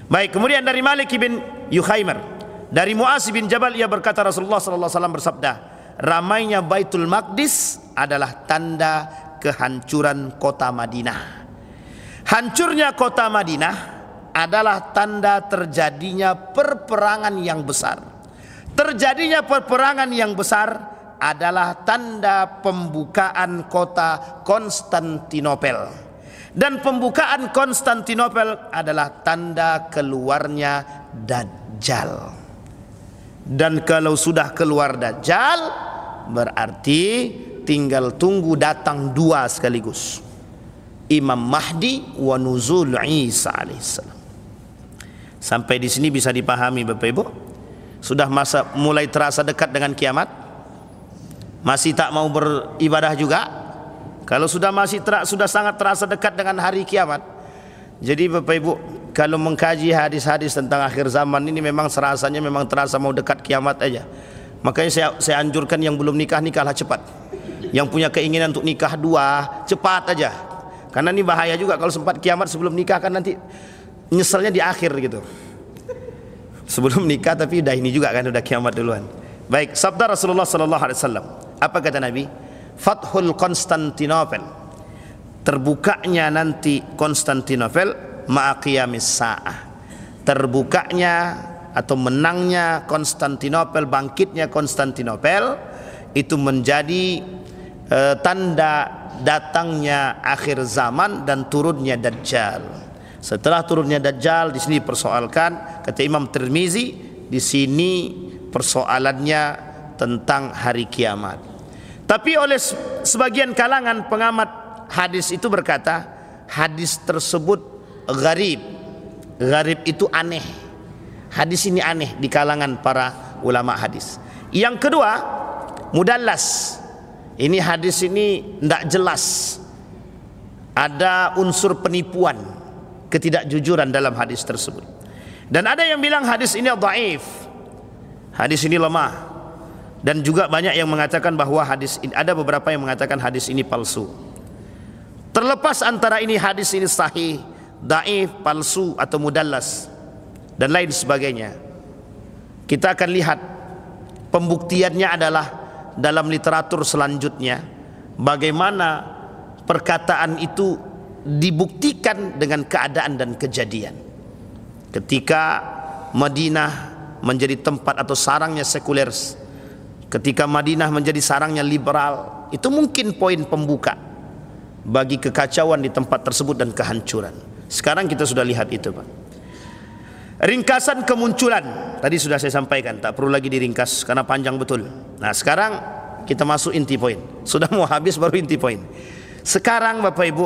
Baik, kemudian dari Malik bin Yukhaimar, dari Mu'az bin Jabal, ia berkata Rasulullah sallallahu alaihi wasallam bersabda, ramainya Baitul Maqdis adalah tanda kehancuran kota Madinah. Hancurnya kota Madinah adalah tanda terjadinya perperangan yang besar. Terjadinya perperangan yang besar adalah tanda pembukaan kota Konstantinopel. Dan pembukaan Konstantinopel adalah tanda keluarnya Dajjal. Dan kalau sudah keluar Dajjal, berarti tinggal tunggu datang dua sekaligus, Imam Mahdi wa nuzul Isa alaihissalam. Sampai di sini bisa dipahami Bapak Ibu? Sudah masa mulai terasa dekat dengan kiamat? Masih tak mau beribadah juga? Kalau sudah sudah sangat terasa dekat dengan hari kiamat. Jadi Bapak Ibu, kalau mengkaji hadis-hadis tentang akhir zaman ini memang serasanya memang terasa mau dekat kiamat aja. Makanya saya anjurkan yang belum nikah, nikahlah cepat. Yang punya keinginan untuk nikah 2, cepat aja. Karena ini bahaya juga kalau sempat kiamat sebelum nikah, kan nanti nyeselnya di akhir gitu. Sebelum nikah tapi udah ini juga kan, udah kiamat duluan. Baik, sabda Rasulullah sallallahu alaihi wasallam. Apa kata Nabi? Fathul Konstantinopel, terbukanya nanti Konstantinopel ma'a qiyamis sa'ah. Terbukanya atau menangnya Konstantinopel, bangkitnya Konstantinopel, itu menjadi tanda datangnya akhir zaman dan turunnya Dajjal. Setelah turunnya Dajjal, di sini persoalkan, kata Imam Tirmizi, di sini persoalannya tentang hari kiamat. Tapi oleh sebagian kalangan pengamat hadis itu berkata, hadis tersebut gharib. Gharib itu aneh. Hadis ini aneh di kalangan para ulama hadis. Yang kedua, mudallas. Ini hadis ini tidak jelas, ada unsur penipuan, ketidakjujuran dalam hadis tersebut. Dan ada yang bilang hadis ini dhaif, hadis ini lemah. Dan juga banyak yang mengatakan bahwa hadis ini, ada beberapa yang mengatakan hadis ini palsu. Terlepas antara ini hadis ini sahih, dhaif, palsu atau mudallas dan lain sebagainya, kita akan lihat pembuktiannya adalah dalam literatur selanjutnya, bagaimana perkataan itu dibuktikan dengan keadaan dan kejadian. Ketika Madinah menjadi tempat atau sarangnya sekuler, ketika Madinah menjadi sarangnya liberal, itu mungkin poin pembuka bagi kekacauan di tempat tersebut dan kehancuran. Sekarang kita sudah lihat itu, Pak. Ringkasan kemunculan tadi sudah saya sampaikan, tak perlu lagi diringkas karena panjang betul. Nah, sekarang kita masuk inti poin. Sudah mau habis baru inti poin. Sekarang Bapak Ibu,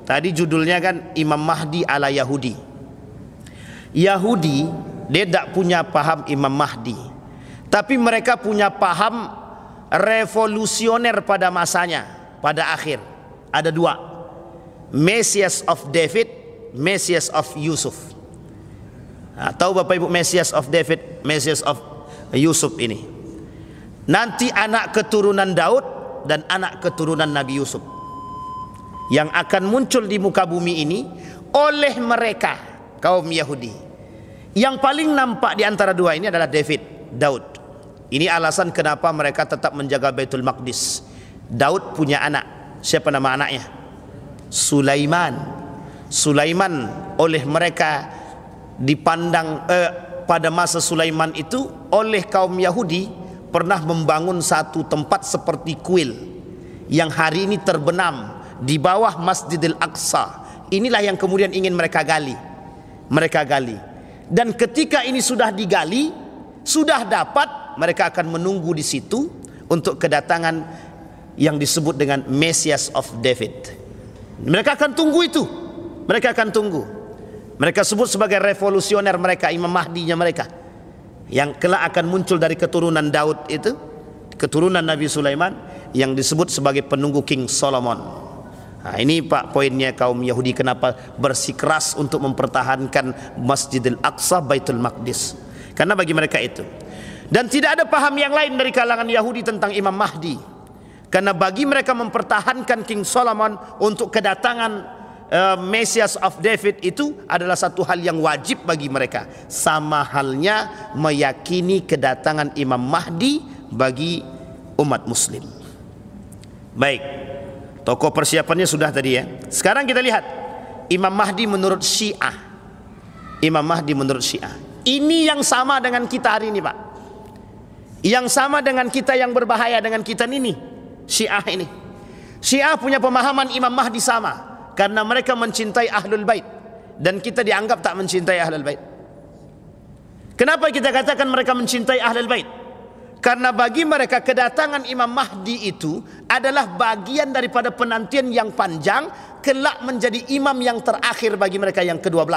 tadi judulnya kan Imam Mahdi ala Yahudi. Yahudi dia tidak punya paham Imam Mahdi, tapi mereka punya paham revolusioner pada masanya, pada akhir. Ada 2, Messias of David, Messias of Yusuf. Nah, tahu Bapak Ibu Messias of David, Messias of Yusuf ini? Nanti anak keturunan Daud dan anak keturunan Nabi Yusuf yang akan muncul di muka bumi ini oleh mereka, kaum Yahudi. Yang paling nampak di antara 2 ini adalah Daud. Ini alasan kenapa mereka tetap menjaga Baitul Maqdis. Daud punya anak. Siapa nama anaknya? Sulaiman. Sulaiman oleh mereka dipandang pada masa Sulaiman itu oleh kaum Yahudi pernah membangun satu tempat seperti kuil yang hari ini terbenam di bawah Masjidil Aqsa. Inilah yang kemudian ingin mereka gali. Dan ketika ini sudah digali, sudah dapat, mereka akan menunggu di situ untuk kedatangan yang disebut dengan Messias of David. Mereka akan tunggu itu. Mereka akan tunggu. Mereka sebut sebagai revolusioner mereka, Imam Mahdinya mereka, yang kelak akan muncul dari keturunan Daud itu, keturunan Nabi Sulaiman, yang disebut sebagai penunggu King Solomon. Nah, ini Pak poinnya kaum Yahudi kenapa bersikeras untuk mempertahankan Masjidil Aqsa, Baitul Maqdis. Karena bagi mereka itu. Dan tidak ada paham yang lain dari kalangan Yahudi tentang Imam Mahdi. Karena bagi mereka mempertahankan King Solomon untuk kedatangan Messias of David itu adalah satu hal yang wajib bagi mereka, sama halnya meyakini kedatangan Imam Mahdi bagi umat muslim. Baik, tokoh persiapannya sudah tadi ya. Sekarang kita lihat Imam Mahdi menurut Syiah. Imam Mahdi menurut Syiah ini yang sama dengan kita hari ini, Pak. Yang sama dengan kita, yang berbahaya dengan kita ini, Syiah ini. Syiah punya pemahaman Imam Mahdi sama, karena mereka mencintai Ahlul Bait dan kita dianggap tak mencintai Ahlul Bait. Kenapa kita katakan mereka mencintai Ahlul Bait? Karena bagi mereka kedatangan Imam Mahdi itu adalah bagian daripada penantian yang panjang, kelak menjadi imam yang terakhir bagi mereka, yang ke-12.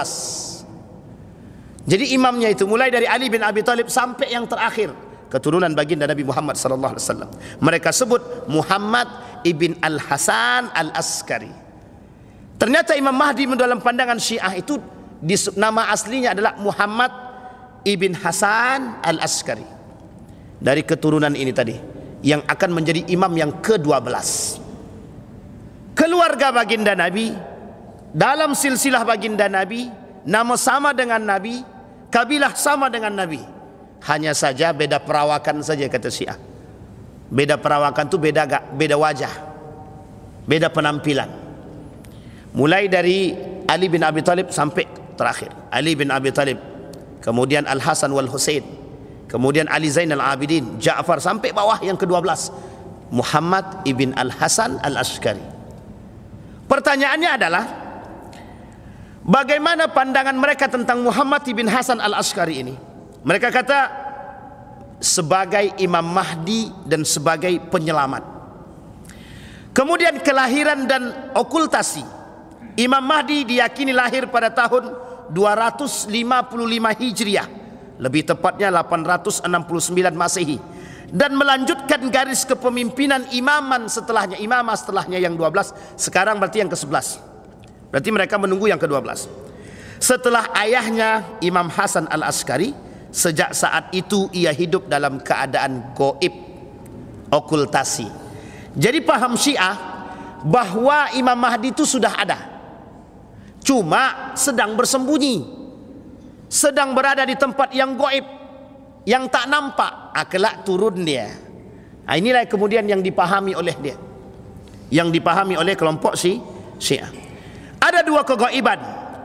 Jadi imamnya itu mulai dari Ali bin Abi Thalib sampai yang terakhir, keturunan baginda Nabi Muhammad sallallahu alaihi wasallam. Mereka sebut Muhammad ibn Al-Hasan Al-Askari. Ternyata Imam Mahdi dalam pandangan Syiah itu nama aslinya adalah Muhammad ibn Hasan Al-Askari. dari keturunan ini tadi yang akan menjadi imam yang ke-12. Keluarga baginda Nabi, dalam silsilah baginda Nabi, nama sama dengan Nabi, kabilah sama dengan Nabi, hanya saja beda perawakan saja kata Syiah. Beda perawakan tu beda wajah, beda penampilan. Mulai dari Ali bin Abi Thalib sampai terakhir Ali bin Abi Thalib, kemudian Al Hasan wal Husain, kemudian Ali Zainal Abidin, Ja'far, sampai bawah yang ke-12 Muhammad ibn Al Hasan Al Askari. Pertanyaannya adalah, bagaimana pandangan mereka tentang Muhammad ibn Hasan Al Askari ini? Mereka kata sebagai Imam Mahdi dan sebagai penyelamat. Kemudian kelahiran dan okultasi. Imam Mahdi diyakini lahir pada tahun 255 Hijriah, lebih tepatnya 869 Masehi, dan melanjutkan garis kepemimpinan imamah setelahnya yang 12. Sekarang berarti yang ke-11. Berarti mereka menunggu yang ke-12. Setelah ayahnya Imam Hasan Al Askari, sejak saat itu ia hidup dalam keadaan gaib, okultasi. Jadi paham Syiah bahwa Imam Mahdi itu sudah ada, cuma sedang bersembunyi, sedang berada di tempat yang gaib, yang tak nampak. Kelak turun dia. Inilah kemudian yang dipahami oleh dia, yang dipahami oleh kelompok Syiah. Ada dua kegaiban.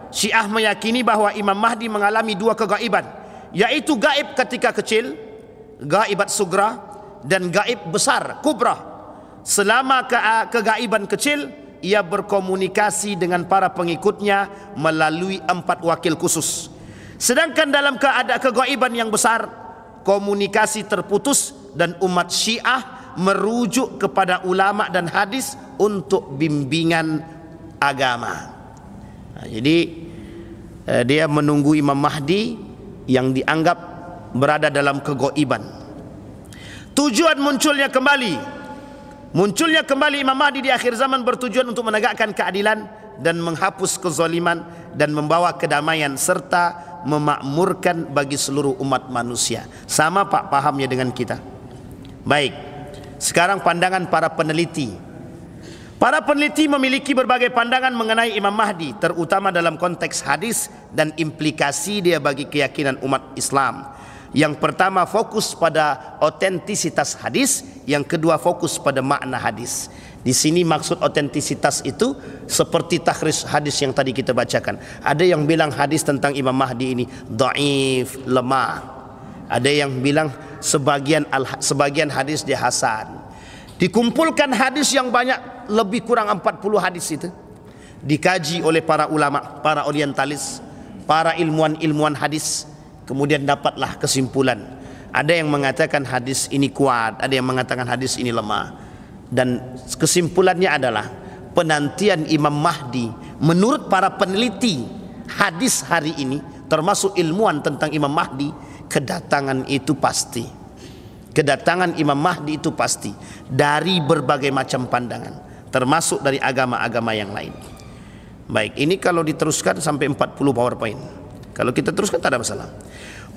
Syiah meyakini bahwa Imam Mahdi mengalami dua kegaiban, yaitu gaib ketika kecil, gaibat sugra, dan gaib besar, kubra. Selama kegaiban kecil, ia berkomunikasi dengan para pengikutnya melalui 4 wakil khusus. Sedangkan dalam keadaan kegaiban yang besar, komunikasi terputus dan umat Syiah merujuk kepada ulama dan hadis untuk bimbingan agama. Jadi dia menunggu Imam Mahdi yang dianggap berada dalam kegaiban. Tujuan munculnya kembali Imam Mahdi di akhir zaman bertujuan untuk menegakkan keadilan dan menghapus kezaliman dan membawa kedamaian serta memakmurkan bagi seluruh umat manusia. Sama Pak pahamnya dengan kita. Baik, sekarang pandangan para peneliti. Para peneliti memiliki berbagai pandangan mengenai Imam Mahdi, terutama dalam konteks hadis dan implikasi dia bagi keyakinan umat Islam. Yang pertama fokus pada otentisitas hadis, yang kedua fokus pada makna hadis. Di sini maksud otentisitas itu seperti takhrij hadis yang tadi kita bacakan. Ada yang bilang hadis tentang Imam Mahdi ini dhaif, lemah. Ada yang bilang sebagian hadis dia hasan. Dikumpulkan hadis yang banyak, lebih kurang 40 hadis itu, dikaji oleh para ulama, para orientalis, para ilmuwan hadis. Kemudian dapatlah kesimpulan. Ada yang mengatakan hadis ini kuat, ada yang mengatakan hadis ini lemah. Dan kesimpulannya adalah penantian Imam Mahdi menurut para peneliti hadis hari ini, termasuk ilmuwan tentang Imam Mahdi, kedatangan itu pasti. Kedatangan Imam Mahdi itu pasti dari berbagai macam pandangan, termasuk dari agama-agama yang lain. Baik, ini kalau diteruskan sampai 40 PowerPoint. Kalau kita teruskan tak ada masalah.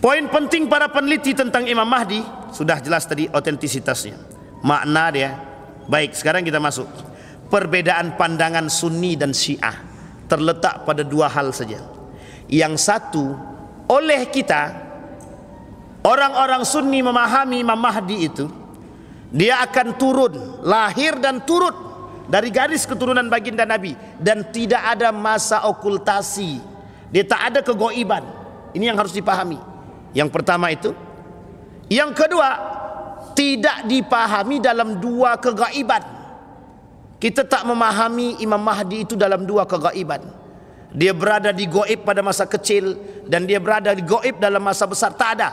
Poin penting para peneliti tentang Imam Mahdi sudah jelas tadi, otentisitasnya, makna dia. Baik, sekarang kita masuk. Perbedaan pandangan Sunni dan Syiah terletak pada dua hal saja. Yang satu, oleh kita orang-orang Sunni memahami Imam Mahdi itu, dia akan turun, lahir dan turut dari garis keturunan baginda Nabi, dan tidak ada masa okultasi. Dia tak ada kegaiban. Ini yang harus dipahami. Yang pertama itu. Yang kedua, tidak dipahami dalam dua kegaiban. Kita tak memahami Imam Mahdi itu dalam dua kegaiban. Dia berada di gaib pada masa kecil dan dia berada di gaib dalam masa besar. Tak ada.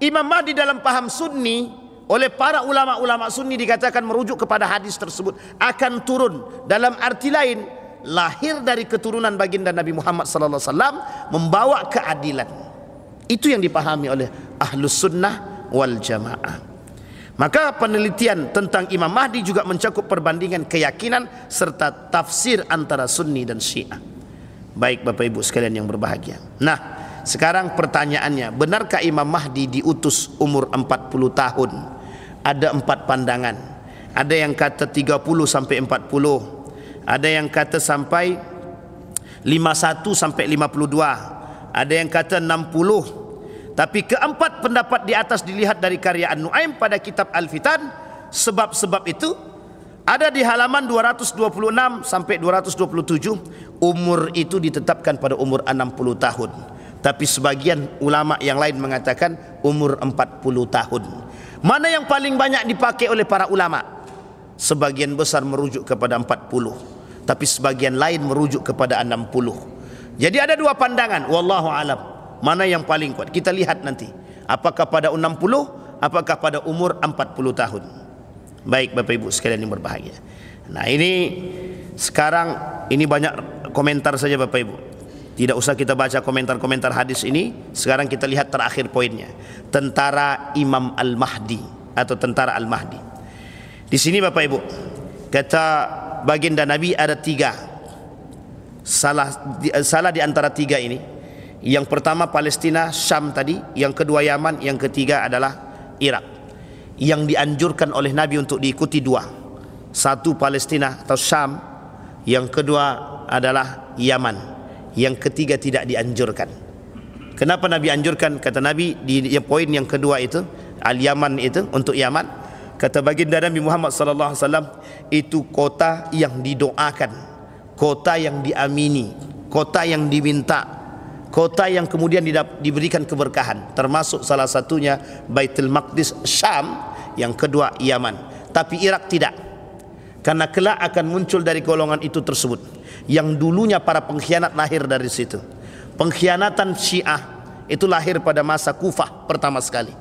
Imam Mahdi dalam paham Sunni, oleh para ulama-ulama Sunni dikatakan merujuk kepada hadis tersebut, akan turun. Dalam arti lain, lahir dari keturunan baginda Nabi Muhammad SAW, membawa keadilan. Itu yang dipahami oleh Ahlus Sunnah wal Jamaah. Maka penelitian tentang Imam Mahdi juga mencakup perbandingan keyakinan serta tafsir antara Sunni dan Syiah. Baik Bapak Ibu sekalian yang berbahagia. Nah, sekarang pertanyaannya, benarkah Imam Mahdi diutus umur 40 tahun? Ada 4 pandangan. Ada yang kata 30 sampai 40. Ada yang kata sampai 51 sampai 52. Ada yang kata 60. Tapi keempat pendapat di atas dilihat dari karya An-Nu'aim pada kitab Al-Fitan. Sebab-sebab itu ada di halaman 226 sampai 227. Umur itu ditetapkan pada umur 60 tahun. Tapi sebagian ulama yang lain mengatakan umur 40 tahun. Mana yang paling banyak dipakai oleh para ulama? Sebagian besar merujuk kepada 40. Tapi sebagian lain merujuk kepada 60. Jadi ada 2 pandangan, wallahu alam. Mana yang paling kuat? Kita lihat nanti. Apakah pada 60, apakah pada umur 40 tahun. Baik Bapak Ibu sekalian yang berbahagia. Nah, ini sekarang ini banyak komentar saja Bapak Ibu. Tidak usah kita baca komentar-komentar hadis ini. Sekarang kita lihat terakhir poinnya. Tentara Imam Al-Mahdi atau tentara Al-Mahdi. Di sini Bapak Ibu, kata baginda Nabi ada 3. Salah di antara 3 ini. Yang pertama Palestina, Syam tadi. Yang kedua Yaman. Yang ketiga adalah Irak. Yang dianjurkan oleh Nabi untuk diikuti 2. Satu Palestina atau Syam. Yang kedua adalah Yaman. Yang ketiga tidak dianjurkan. Kenapa Nabi anjurkan? Kata Nabi di poin yang kedua itu, Al-Yaman itu, untuk Yaman, kata baginda Nabi Muhammad sallallahu alaihi wasallam, itu kota yang didoakan, kota yang diamini, kota yang diminta, kota yang kemudian diberikan keberkahan. Termasuk salah satunya Baitul Maqdis, Syam. Yang kedua Yaman. Tapi Irak tidak. Karena kelak akan muncul dari golongan itu tersebut, yang dulunya para pengkhianat lahir dari situ. Pengkhianatan Syiah itu lahir pada masa Kufah pertama sekali.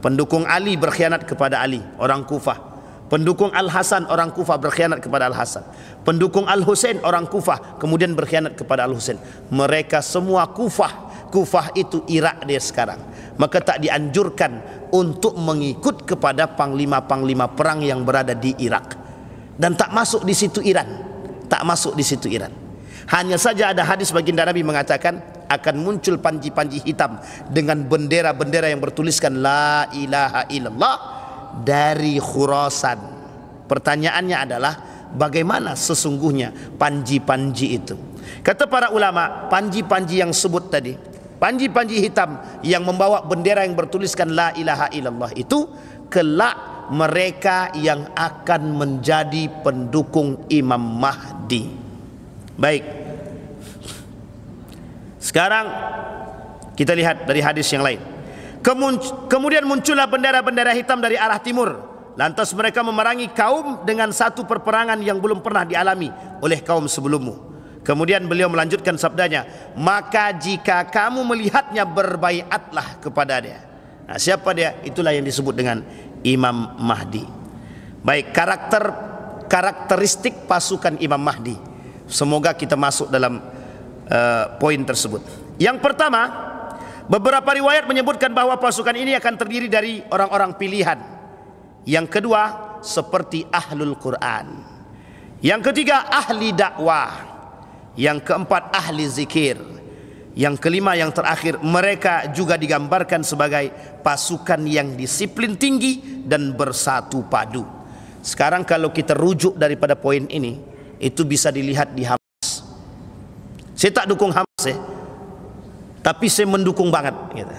Pendukung Ali berkhianat kepada Ali, orang Kufah. Pendukung Al-Hasan, orang Kufah, berkhianat kepada Al-Hasan. Pendukung Al-Husain, orang Kufah, kemudian berkhianat kepada Al-Husain. Mereka semua Kufah. Kufah itu Irak dia sekarang. Maka tak dianjurkan untuk mengikut kepada panglima-panglima perang yang berada di Irak. Dan tak masuk di situ Iran. Tak masuk di situ Iran. Hanya saja ada hadis baginda Nabi mengatakan akan muncul panji-panji hitam dengan bendera-bendera yang bertuliskan La ilaha illallah dari Khurasan. Pertanyaannya adalah bagaimana sesungguhnya panji-panji itu? Kata para ulama, panji-panji yang sebut tadi, panji-panji hitam yang membawa bendera yang bertuliskan La ilaha illallah itu kelak mereka yang akan menjadi pendukung Imam Mahdi. Baik. Sekarang kita lihat dari hadis yang lain. Kemudian muncullah bendera-bendera hitam dari arah timur. Lantas mereka memerangi kaum dengan satu perperangan yang belum pernah dialami oleh kaum sebelummu. Kemudian beliau melanjutkan sabdanya, maka jika kamu melihatnya berbaiatlah kepadanya. Nah, siapa dia? Itulah yang disebut dengan Imam Mahdi. Baik, karakteristik pasukan Imam Mahdi. Semoga kita masuk dalam poin tersebut. Yang pertama, beberapa riwayat menyebutkan bahwa pasukan ini akan terdiri dari orang-orang pilihan. Yang kedua, seperti ahlul Quran. Yang ketiga, ahli dakwah. Yang keempat, ahli zikir. Yang kelima, yang terakhir, mereka juga digambarkan sebagai pasukan yang disiplin tinggi dan bersatu padu. Sekarang kalau kita rujuk daripada poin ini, itu bisa dilihat di Hamas. Saya tak dukung Hamas ya, tapi saya mendukung banget gitu.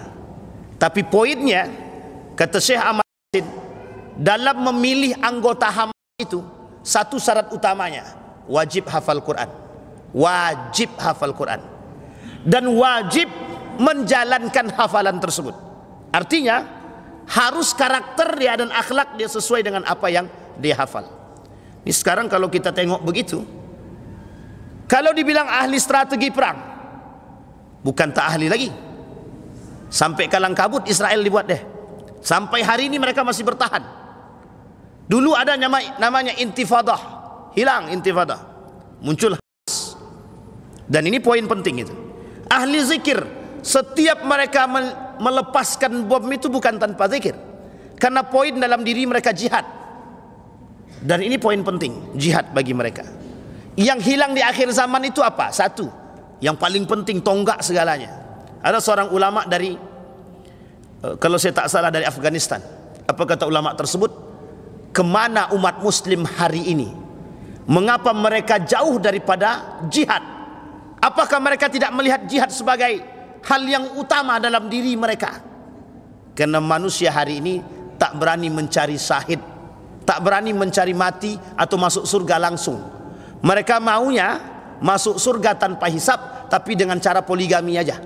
Tapi poinnya, kata Syekh Ahmad Yasin, dalam memilih anggota Hamas itu, satu syarat utamanya, wajib hafal Quran. Wajib hafal Quran. Dan wajib menjalankan hafalan tersebut. Artinya harus karakter dia dan akhlak dia sesuai dengan apa yang dia hafal. Ini sekarang kalau kita tengok begitu, kalau dibilang ahli strategi perang, bukan tak ahli lagi. Sampai kalang kabut Israel dibuat deh. Sampai hari ini mereka masih bertahan. Dulu ada namanya intifadah, hilang intifadah, muncul Hamas. Dan ini poin penting itu. Ahli zikir, setiap mereka melepaskan bom itu bukan tanpa zikir, karena poin dalam diri mereka jihad. Dan ini poin penting, jihad bagi mereka. Yang hilang di akhir zaman itu apa? Satu, yang paling penting tonggak segalanya, Ada seorang ulama dari kalau saya tak salah dari Afghanistan. Apa kata ulama tersebut? Kemana umat muslim hari ini? Mengapa mereka jauh daripada jihad? Apakah mereka tidak melihat jihad sebagai hal yang utama dalam diri mereka? Karena manusia hari ini tak berani mencari syahid, tak berani mencari mati atau masuk surga langsung. Mereka maunya masuk surga tanpa hisab, tapi dengan cara poligami aja.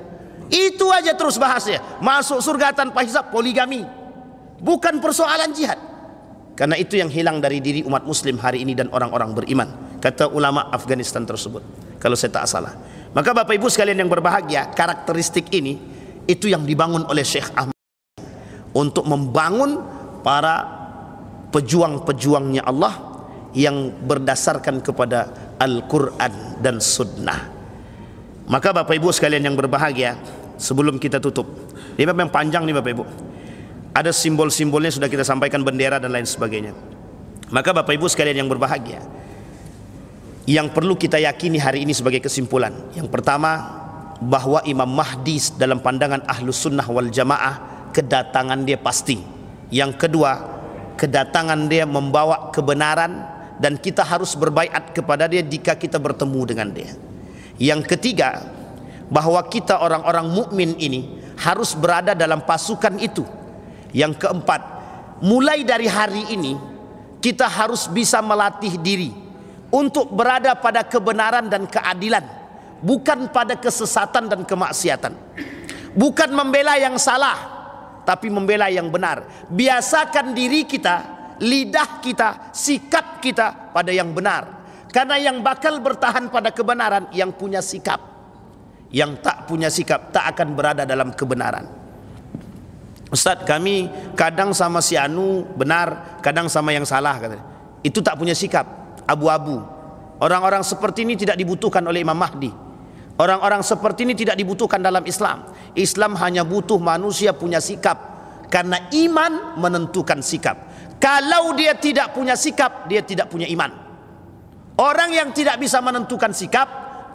Itu aja terus bahasnya, masuk surga tanpa hisab, poligami. Bukan persoalan jihad. Karena itu yang hilang dari diri umat muslim hari ini dan orang-orang beriman, kata ulama Afghanistan tersebut, kalau saya tak salah. Maka Bapak Ibu sekalian yang berbahagia, karakteristik ini itu yang dibangun oleh Syekh Ahmad untuk membangun para pejuang-pejuangnya Allah yang berdasarkan kepada Al-Quran dan Sunnah. Maka Bapak Ibu sekalian yang berbahagia, sebelum kita tutup, ini memang panjang nih Bapak Ibu, ada simbol-simbolnya sudah kita sampaikan, bendera dan lain sebagainya. Maka Bapak Ibu sekalian yang berbahagia, yang perlu kita yakini hari ini sebagai kesimpulan, yang pertama, bahwa Imam Mahdi dalam pandangan Ahlus Sunnah wal Jamaah, kedatangan dia pasti. Yang kedua, kedatangan dia membawa kebenaran dan kita harus berbaiat kepada dia jika kita bertemu dengan dia. Yang ketiga, bahwa kita orang-orang mukmin ini harus berada dalam pasukan itu. Yang keempat, mulai dari hari ini kita harus bisa melatih diri untuk berada pada kebenaran dan keadilan, bukan pada kesesatan dan kemaksiatan. Bukan membela yang salah, tapi membela yang benar. Biasakan diri kita, lidah kita, sikap kita pada yang benar. Karena yang bakal bertahan pada kebenaran yang punya sikap. Yang tak punya sikap tak akan berada dalam kebenaran. Ustaz, kami kadang sama si Anu benar, kadang sama yang salah, katanya. Itu tak punya sikap, abu-abu. Orang-orang seperti ini tidak dibutuhkan oleh Imam Mahdi. Orang-orang seperti ini tidak dibutuhkan dalam Islam. Islam hanya butuh manusia punya sikap, karena iman menentukan sikap. Kalau dia tidak punya sikap, dia tidak punya iman. Orang yang tidak bisa menentukan sikap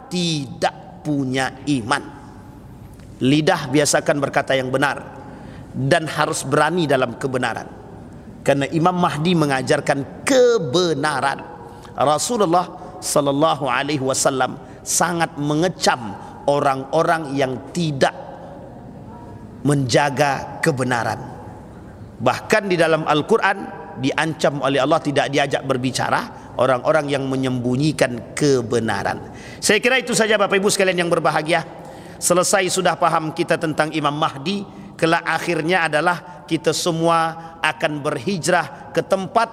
tidak punya iman. Lidah biasakan berkata yang benar dan harus berani dalam kebenaran, karena Imam Mahdi mengajarkan kebenaran. Rasulullah sallallahu alaihi wasallam sangat mengecam orang-orang yang tidak menjaga kebenaran. Bahkan di dalam Al-Quran diancam oleh Allah tidak diajak berbicara orang-orang yang menyembunyikan kebenaran. Saya kira itu saja Bapak Ibu sekalian yang berbahagia. Selesai sudah paham kita tentang Imam Mahdi. Kelak akhirnya adalah kita semua akan berhijrah ke tempat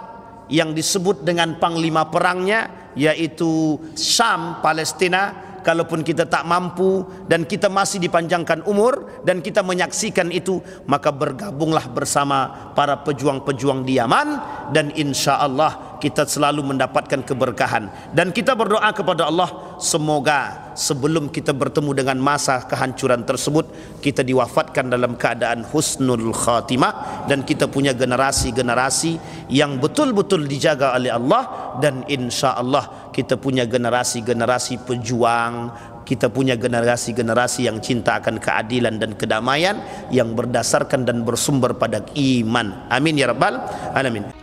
yang disebut dengan panglima perangnya, yaitu Syam, Palestina. Kalaupun kita tak mampu dan kita masih dipanjangkan umur dan kita menyaksikan itu, maka bergabunglah bersama para pejuang-pejuang di Yaman, dan insya Allah kita selalu mendapatkan keberkahan. Dan kita berdoa kepada Allah, semoga sebelum kita bertemu dengan masa kehancuran tersebut, kita diwafatkan dalam keadaan husnul khatimah, dan kita punya generasi-generasi yang betul-betul dijaga oleh Allah, dan insya Allah kita punya generasi-generasi pejuang, kita punya generasi-generasi yang cinta akan keadilan dan kedamaian yang berdasarkan dan bersumber pada iman. Amin ya rabbal alamin.